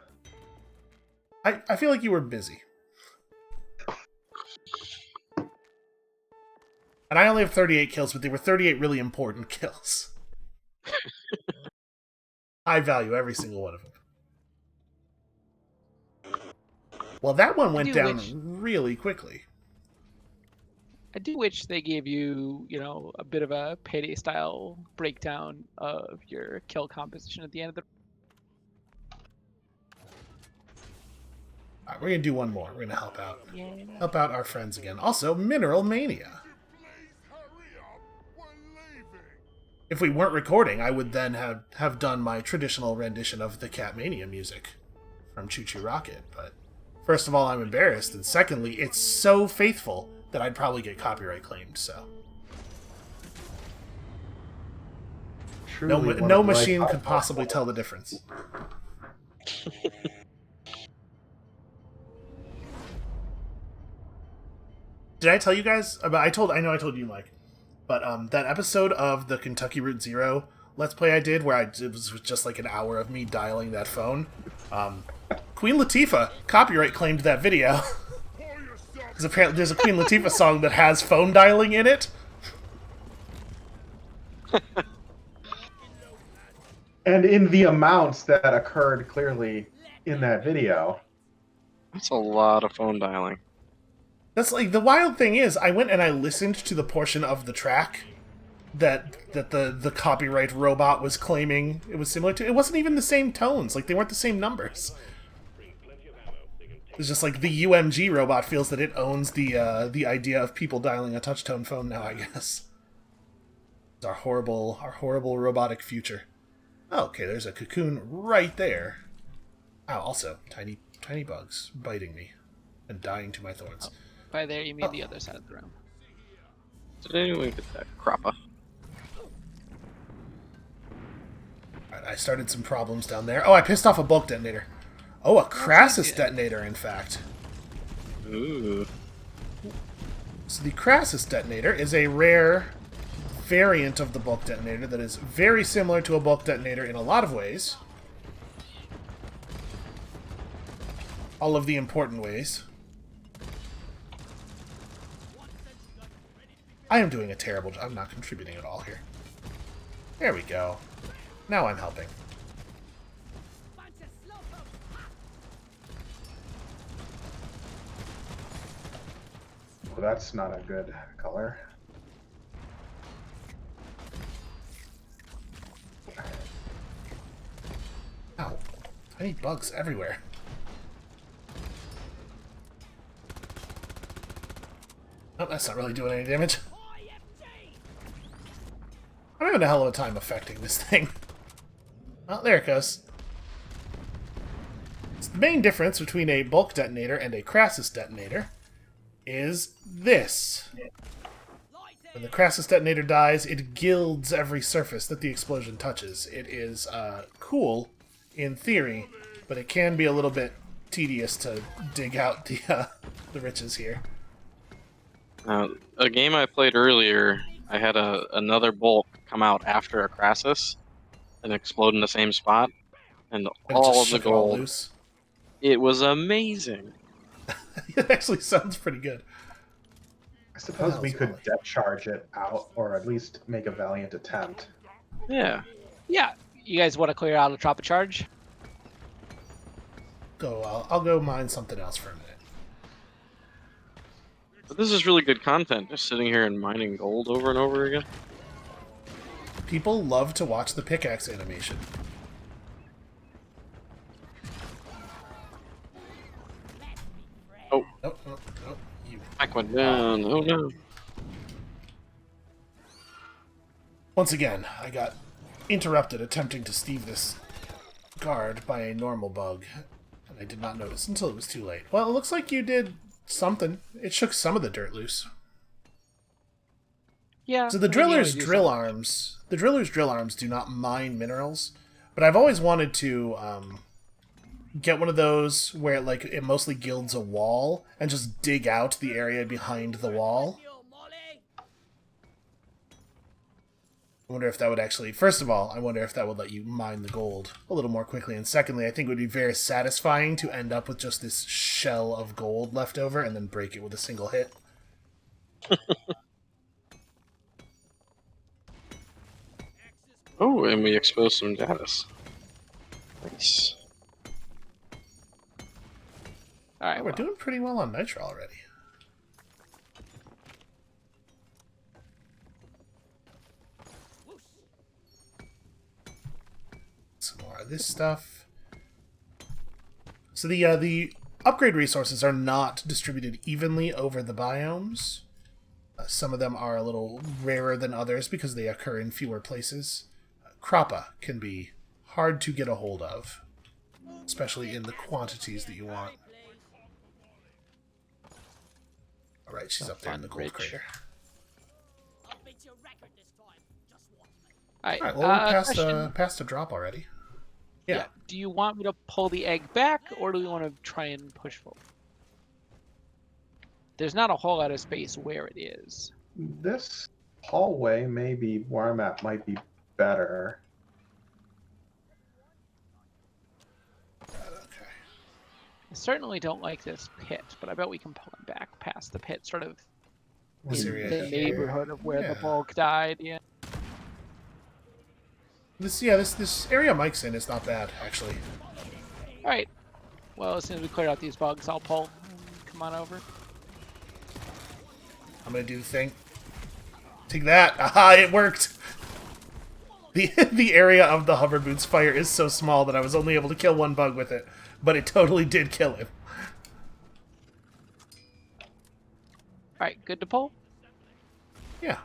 S1: I feel like you were busy. And I only have 38 kills, but they were 38 really important kills. I value every single one of them. Well, that one went down really quickly.
S4: I do wish they gave you, a bit of a Payday style breakdown of your kill composition at the end of the.
S1: All right, we're gonna do one more. We're gonna help out.
S4: Yeah.
S1: Help out our friends again. Also, Mineral Mania. If we weren't recording, I would then have done my traditional rendition of the Catmania music from Choo Choo Rocket, but first of all, I'm embarrassed, and secondly, it's so faithful that I'd probably get copyright claimed, so... No machine could possibly tell the difference. Did I tell you guys about... I know I told you, Mike, but that episode of the Kentucky Route Zero Let's Play I did, where it was just like an hour of me dialing that phone, Queen Latifah copyright claimed that video. Because apparently there's a Queen Latifah song that has phone dialing in it.
S2: And in the amounts that occurred clearly in that video.
S3: That's a lot of phone dialing.
S1: That's like, the wild thing is, I went and I listened to the portion of the track that the copyright robot was claiming it was similar to. It wasn't even the same tones. Like, they weren't the same numbers. It's just like the UMG robot feels that it owns the idea of people dialing a touch-tone phone now, I guess. It's our horrible robotic future. Oh, okay, there's a cocoon right there. Ow, also, tiny bugs biting me and dying to my thorns.
S4: Oh, by there, you mean the other side of the room.
S3: Did anyone get that crappa?
S1: Alright, I started some problems down there. Oh, I pissed off a bulk detonator. Oh, a Crassus detonator, in fact.
S3: Ooh.
S1: So the Crassus detonator is a rare variant of the bulk detonator that is very similar to a bulk detonator in a lot of ways. All of the important ways. I am doing a terrible job. I'm not contributing at all here. There we go. Now I'm helping.
S2: Well, that's not a good color.
S1: Ow. Tiny bugs everywhere. Oh, that's not really doing any damage. I'm having a hell of a time affecting this thing. Oh, there it goes. So the main difference between a bulk detonator and a Crassus detonator is this. When the Crassus detonator dies, it gilds every surface that the explosion touches. It is cool in theory, but it can be a little bit tedious to dig out the riches here.
S3: A game I played earlier, I had another bolt come out after a Crassus and explode in the same spot, and
S1: And it
S3: all
S1: just
S3: of the
S1: shook it all
S3: gold.
S1: loose.
S3: It was amazing.
S1: It actually sounds pretty good.
S2: I suppose
S1: Hell's
S2: we could
S1: Molly.
S2: depth charge it out, or at least make a valiant attempt.
S3: Yeah.
S4: Yeah. You guys want to clear out a drop a charge?
S1: I'll go mine something else for a minute.
S3: But this is really good content, just sitting here and mining gold over and over again.
S1: People love to watch the pickaxe animation.
S3: Oh,
S1: Oh, you.
S3: back went down. Oh no.
S1: Once again, I got interrupted attempting to steve this guard by a normal bug, and I did not notice until it was too late. Well, it looks like you did something. It shook some of the dirt loose.
S4: Yeah.
S1: So the driller's drill arms do not mine minerals, but I've always wanted to get one of those where it mostly gilds a wall and just dig out the area behind the wall. I wonder if that would actually, first of all, I wonder if that would let you mine the gold a little more quickly, and secondly, I think it would be very satisfying to end up with just this shell of gold left over and then break it with a single hit.
S3: Oh, and we exposed some Datus. Nice.
S4: All right.
S1: We're doing pretty well on Nitro already. Some more of this stuff. So the upgrade resources are not distributed evenly over the biomes. Some of them are a little rarer than others because they occur in fewer places. Crappa can be hard to get a hold of, especially in the quantities that you want. Alright, she's up there in the gold crater.
S4: All right.
S1: Alright, well, we're
S4: Question.
S1: past a drop already. Yeah.
S4: Do you want me to pull the egg back, or do we want to try and push forward? There's not a whole lot of space where it is.
S2: This hallway, maybe where I'm at, might be better.
S1: Okay.
S4: I certainly don't like this pit, but I bet we can pull him back past the pit, sort of
S1: This
S4: in
S1: area
S4: the
S1: here.
S4: neighborhood of where
S1: Yeah.
S4: the bulk died. Yeah.
S1: This area Mike's in is not bad, actually.
S4: All right. Well, as soon as we clear out these bugs, I'll pull. Come on over.
S1: I'm gonna do the thing. Take that! Aha, it worked! The area of the hover boots fire is so small that I was only able to kill one bug with it, but it totally did kill him.
S4: All right. Good to pull.
S1: Yeah.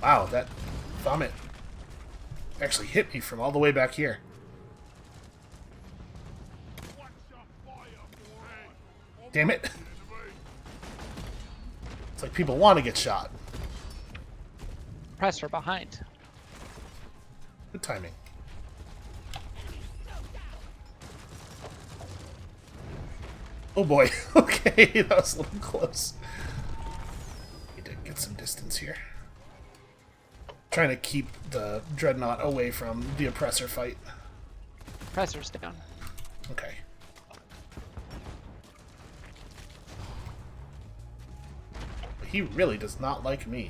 S1: Wow, that vomit actually hit me from all the way back here. Damn it. It's like people want to get shot.
S4: Press her behind.
S1: Good timing. Oh boy. Okay, that was a little close. Need to get some distance here. Trying to keep the Dreadnought away from the Oppressor fight.
S4: Presser's down.
S1: Okay. But he really does not like me.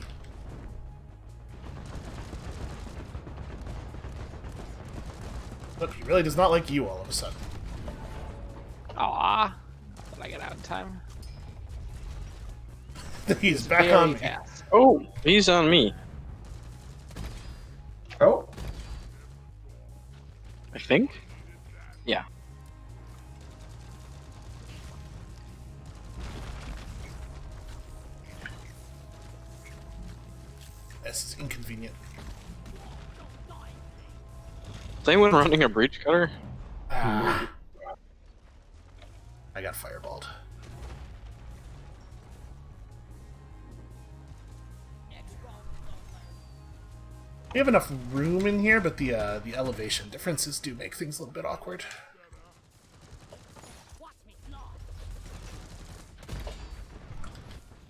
S1: But he really does not like you all of a sudden.
S4: Aw. Did I get out in time?
S1: He's back
S4: Very
S1: on me.
S4: fast.
S3: Oh, he's on me.
S2: Oh,
S3: I think. Yeah.
S1: This is inconvenient.
S3: Is anyone running a breach cutter?
S1: Ah. I got fireballed. We have enough room in here, but the elevation differences do make things a little bit awkward.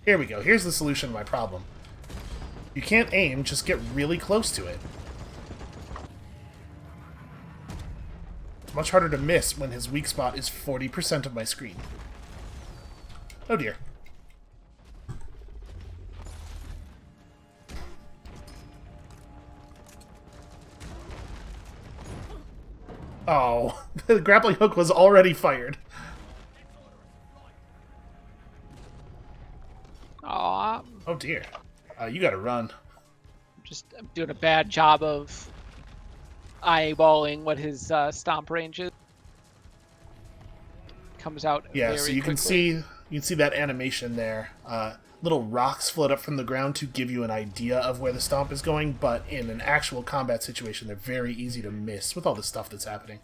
S1: Here we go. Here's the solution to my problem. You can't aim, just get really close to it. It's much harder to miss when his weak spot is 40% of my screen. Oh dear. Oh, the grappling hook was already fired.
S4: Aw,
S1: Oh dear. You gotta run.
S4: I'm doing a bad job of eyeballing what his stomp range is. Comes out
S1: Yeah,
S4: very
S1: so you can
S4: quickly.
S1: see that animation there. Little rocks float up from the ground to give you an idea of where the stomp is going, but in an actual combat situation, they're very easy to miss with all the stuff that's happening.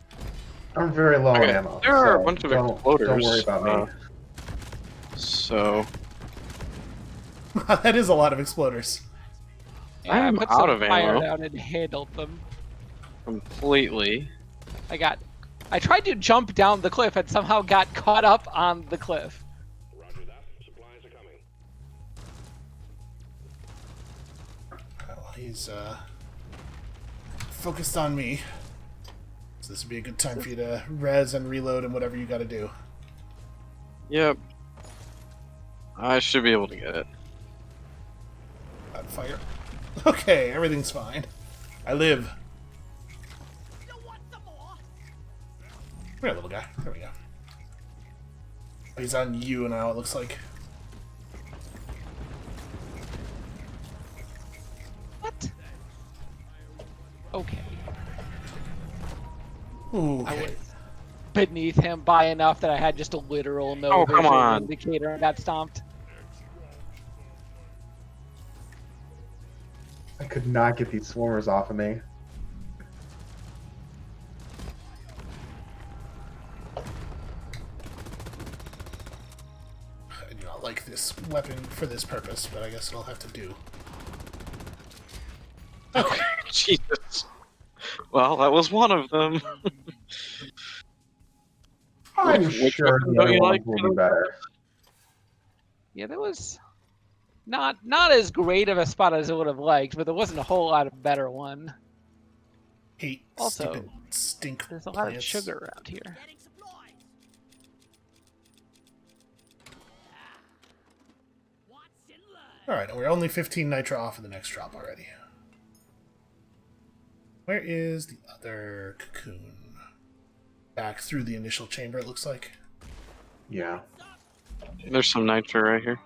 S2: I'm very low on
S3: Okay,
S2: ammo.
S3: there are
S2: so
S3: a bunch of
S2: don't
S3: exploders.
S2: worry about me.
S3: So
S1: That is a lot of exploders.
S4: Yeah,
S3: I'm
S4: I put
S3: out
S4: some
S3: of
S4: fire
S3: ammo.
S4: down and handled them.
S3: completely.
S4: I tried to jump down the cliff and somehow got caught up on the cliff.
S5: Roger that. Supplies are coming.
S1: Well, he's focused on me. So this would be a good time for you to res and reload and whatever you gotta do.
S3: Yep. I should be able to get it.
S1: On fire. Okay, everything's fine. I live. Come here, little guy. There we go. He's on you now, it looks like.
S4: What? Okay.
S1: Ooh,
S4: I
S1: okay.
S4: was beneath him by enough that I had just a literal no
S3: Oh, come
S4: vision
S3: on.
S4: indicator and got stomped.
S2: I could not get these swarmers off of me.
S1: I do not like this weapon for this purpose, but I guess it'll have to do. Okay.
S3: Jesus. Well, that was one of them.
S2: I'm
S3: Which
S2: sure
S3: weapon
S2: the
S3: don't
S2: other
S3: you
S2: ones
S3: like
S2: will
S3: for
S2: be
S3: the-
S2: better.
S4: Yeah, that was not as great of a spot as I would have liked, but there wasn't a whole lot of better one.
S1: Hate
S4: Also,
S1: stupid stink
S4: There's a lot of
S1: plants.
S4: sugar around here.
S1: Alright, we're only 15 nitro off of the next drop already. Where is the other cocoon? Back through the initial chamber, it looks like.
S2: Yeah.
S3: There's some nitro right here.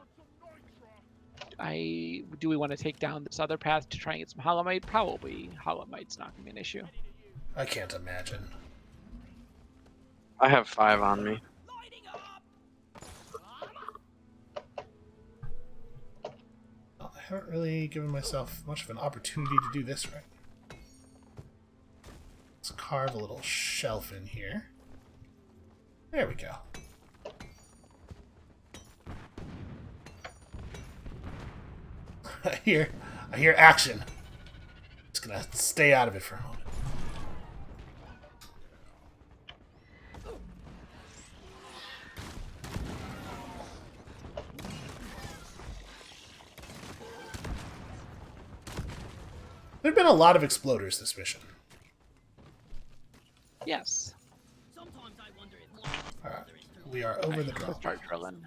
S4: Do we want to take down this other path to try and get some holomite? Probably. Holomite's not going to be an issue.
S1: I can't imagine.
S3: I have 5 on me.
S1: Well, I haven't really given myself much of an opportunity to do this right. Let's carve a little shelf in here. There we go. I hear action. Just gonna stay out of it for a moment. There've been a lot of exploders this mission.
S4: Yes.
S1: Alright, we are over the
S4: Let's
S1: drop.
S4: start drilling.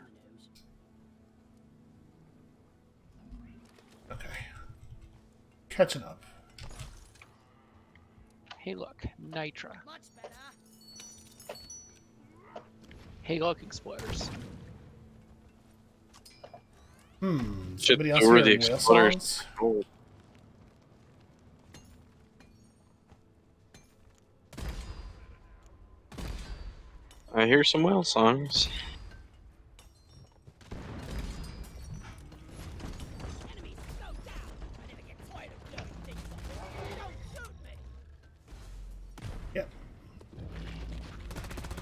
S1: Okay. Catching up.
S4: Hey, look. Nitra. Hey, look. Exploders.
S3: Shit,
S1: Somebody else
S3: over
S1: hear
S3: the
S1: whale
S3: exploders.
S1: songs?
S3: Oh. I hear some whale songs.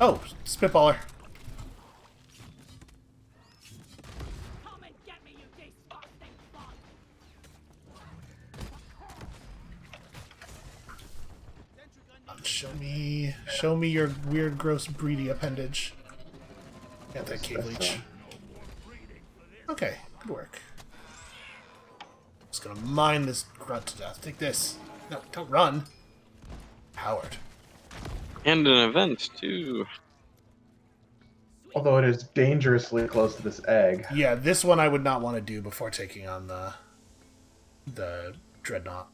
S1: Oh, spitballer. Show me your weird, gross, breedy appendage. Anti-cave leech. Okay, good work. Just gonna mine this grunt to death. Take this. No, don't run. Howard.
S3: And an event, too.
S2: Although it is dangerously close to this egg.
S1: Yeah, this one I would not want to do before taking on the Dreadnought.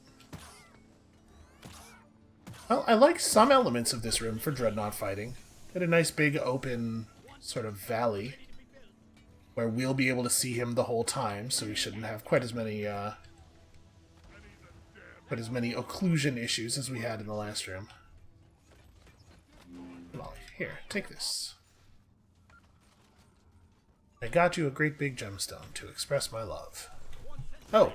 S1: Well, I like some elements of this room for Dreadnought fighting. Got a nice big open sort of valley where we'll be able to see him the whole time, so we shouldn't have quite as many occlusion issues as we had in the last room. Molly, here, take this. I got you a great big gemstone to express my love. Oh.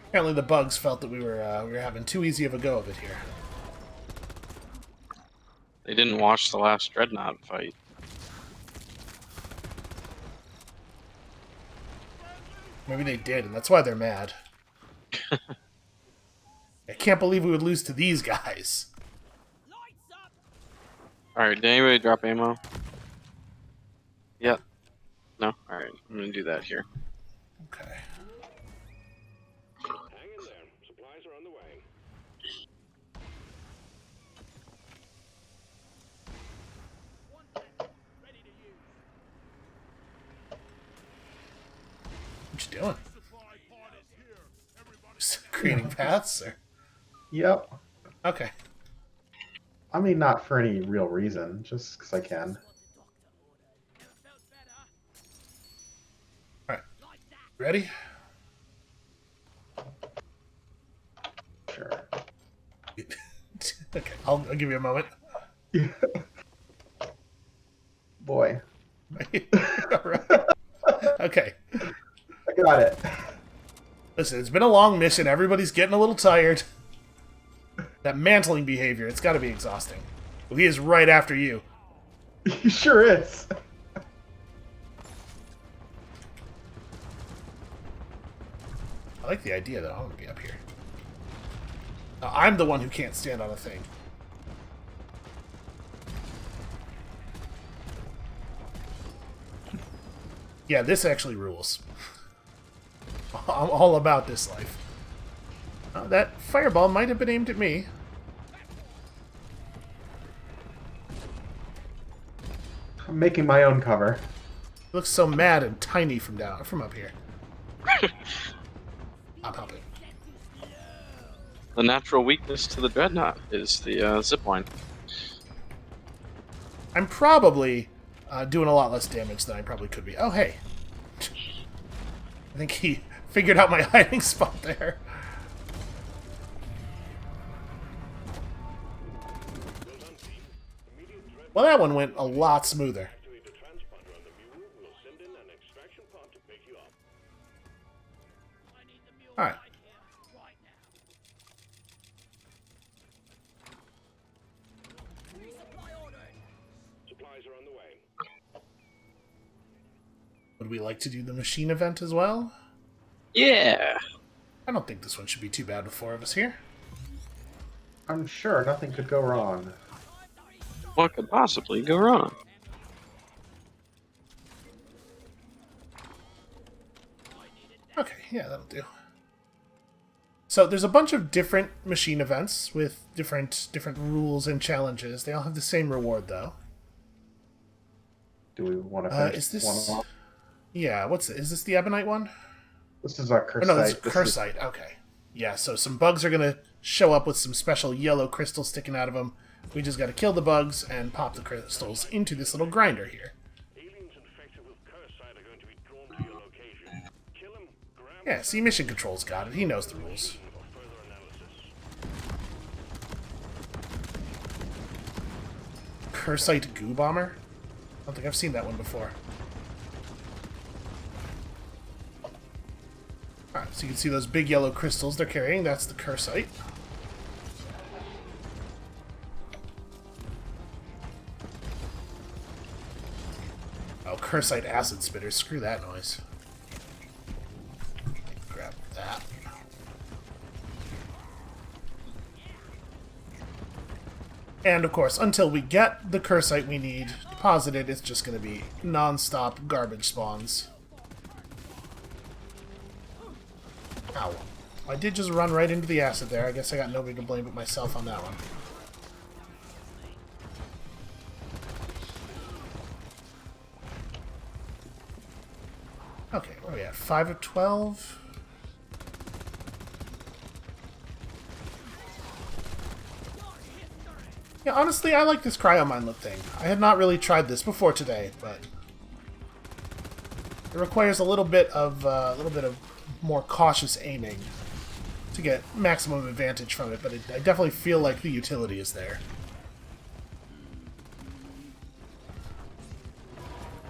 S1: Apparently the bugs felt that we were having too easy of a go of it here.
S3: They didn't watch the last Dreadnought fight.
S1: Maybe they did, and that's why they're mad. I can't believe we would lose to these guys.
S3: Alright, did anybody drop ammo? Yep. No? Alright, I'm gonna do that here.
S1: Okay.
S5: Hang in there. Supplies are on the way.
S1: What you doing? Just creating paths, or?
S2: Yep.
S1: Okay.
S2: I mean, not for any real reason, just because I can.
S1: Alright. Ready?
S2: Sure.
S1: Okay, I'll give you a moment.
S2: Boy.
S1: Alright. Okay.
S2: I got it.
S1: Listen, it's been a long mission. Everybody's getting a little tired. That mantling behavior, it's got to be exhausting. Well, he is right after you.
S2: He sure is.
S1: I like the idea, though. I want to be up here. I'm the one who can't stand on a thing. Yeah, this actually rules. I'm all about this life. That fireball might have been aimed at me.
S2: I'm making my own cover.
S1: It looks so mad and tiny from up here. I'm helping.
S3: The natural weakness to the Dreadnought is the zipline.
S1: I'm probably doing a lot less damage than I probably could be. Oh, hey. I think he figured out my hiding spot there. Well, that one went a lot smoother.
S5: Activate the transponder on the mule. We'll send in an extraction pod to pick you up.
S1: Alright.
S5: Supplies are on the way.
S1: Would we like to do the machine event as well?
S3: Yeah!
S1: I don't think this one should be too bad with 4 of us here.
S2: I'm sure nothing could go wrong.
S3: What could possibly go wrong?
S1: Okay, yeah, that'll do. So there's a bunch of different machine events with different rules and challenges. They all have the same reward, though.
S2: Do we want to finish
S1: Is this...
S2: one off?
S1: Yeah, what's it? Is this the Ebonite one?
S2: This is our Cursite.
S1: Oh, no, this is Cursite. Okay. Yeah, so some bugs are going to show up with some special yellow crystals sticking out of them. We just got to kill the bugs and pop the crystals into this little grinder here.
S5: Aliens infected with Cursite are going to be drawn to your location. Kill them, grab
S1: Yeah, see, Mission Control's got it. He knows the rules.
S5: them for further analysis.
S1: Cursite Goo Bomber? I don't think I've seen that one before. Alright, so you can see those big yellow crystals they're carrying. That's the Cursite. Oh, Cursite acid spitters. Screw that noise. Grab that. And, of course, until we get the Cursite we need deposited, it's just going to be non-stop garbage spawns. Ow. I did just run right into the acid there. I guess I got nobody to blame but myself on that one. Okay, where are we at? 5 of 12? Yeah, honestly, I like this cryo-mindlet thing. I had not really tried this before today, but it requires a little bit of more cautious aiming to get maximum advantage from it. But I definitely feel like the utility is there.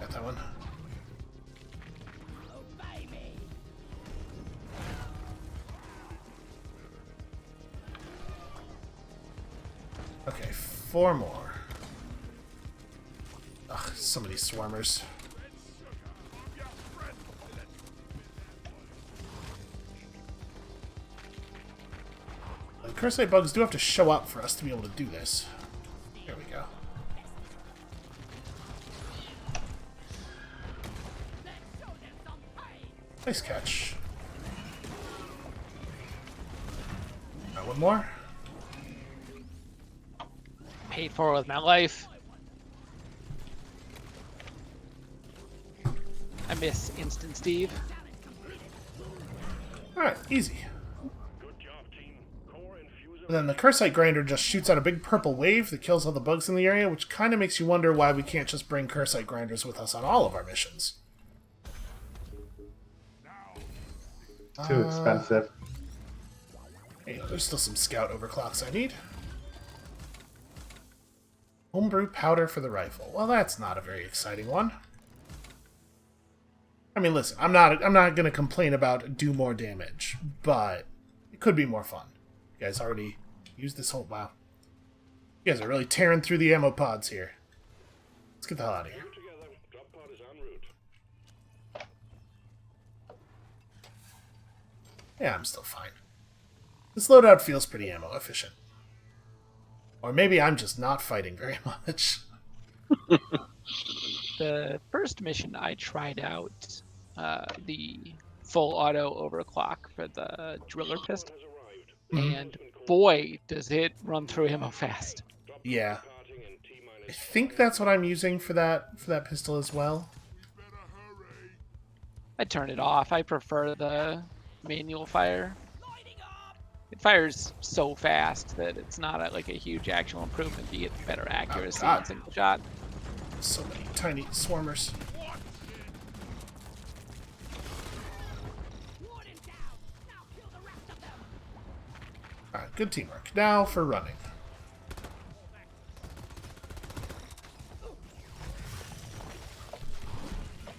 S1: Got that one. Okay, 4 more. Ugh, so many swarmers. The Cursite bugs do have to show up for us to be able to do this. There we go. Nice catch. One more.
S4: Paid for with my life. I miss Instant Steve.
S1: Alright, easy.
S5: Good job, team. Core and fuser.
S1: And then the Cursite Grinder just shoots out a big purple wave that kills all the bugs in the area, which kind of makes you wonder why we can't just bring Cursite Grinders with us on all of our missions.
S2: Too expensive.
S1: Hey, there's still some scout overclocks I need. Homebrew powder for the rifle. Well, that's not a very exciting one. I mean, listen, I'm not going to complain about do more damage, but it could be more fun. You guys already used this whole... Wow. You guys are really tearing through the ammo pods here. Let's get the hell out of here.
S5: Together, drop pod is en route.
S1: Yeah, I'm still fine. This loadout feels pretty ammo efficient. Or maybe I'm just not fighting very much.
S4: The first mission I tried out the full auto overclock for the driller pistol, and boy, does it run through ammo fast.
S1: Yeah. I think that's what I'm using for that pistol as well.
S4: I turn it off. I prefer the manual fire. It fires so fast that it's not like a huge actual improvement. You get better accuracy
S1: God.
S4: in single shot.
S1: So many tiny swarmers. Alright, good teamwork. Now for running.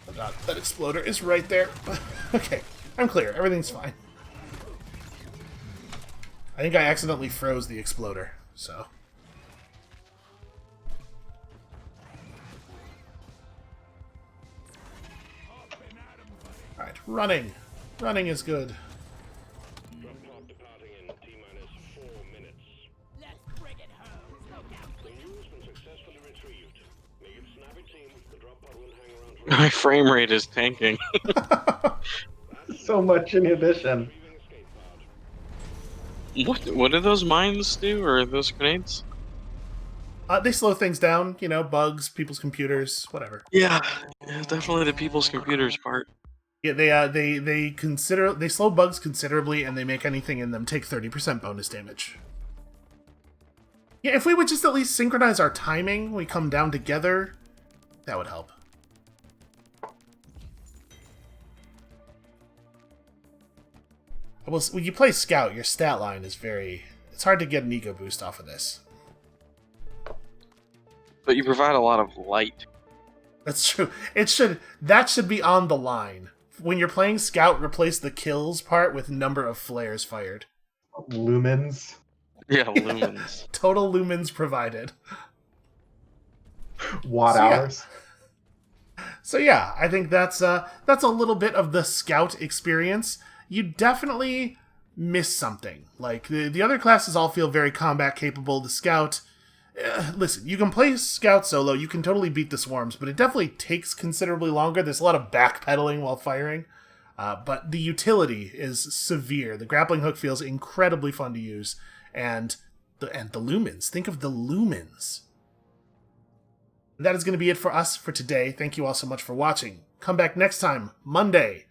S1: Oh god, that exploder is right there. Okay, I'm clear. Everything's fine. I think I accidentally froze the exploder, so... Alright, running. Running is good.
S5: Drop pod departing in T-minus 4 minutes.
S6: Let's bring it home.
S5: The new's been successfully retrieved. Make it snappy, team. The drop pod won't hang around for
S3: My frame rate is tanking.
S2: So much inhibition.
S5: escape pod.
S3: What do those mines do, or those grenades?
S1: They slow things down, you know, bugs, people's computers, whatever.
S3: Yeah, definitely the people's computers part.
S1: Yeah, they slow bugs considerably, and they make anything in them take 30% bonus damage. Yeah, if we would just at least synchronize our timing when we come down together, that would help. Well, when you play Scout, your stat line is it's hard to get an ego boost off of this.
S3: But you provide a lot of light.
S1: That's true. That should be on the line when you're playing Scout, replace the kills part with number of flares fired.
S2: Lumens.
S3: Yeah, lumens.
S1: Total lumens provided.
S2: Watt
S1: So, yeah.
S2: hours.
S1: So yeah, I think that's a little bit of the Scout experience. You definitely miss something. Like, the other classes all feel very combat capable. The Scout... listen, you can play Scout solo, you can totally beat the swarms, but it definitely takes considerably longer. There's a lot of backpedaling while firing. But the utility is severe. The grappling hook feels incredibly fun to use. And the lumens. Think of the lumens. That is going to be it for us for today. Thank you all so much for watching. Come back next time, Monday.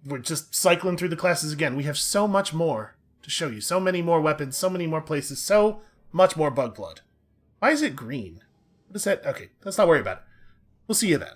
S1: We're just cycling through the classes again. We have so much more to show you. So many more weapons, so many more places, so much more bug blood. Why is it green? What is that? Okay, let's not worry about it. We'll see you then.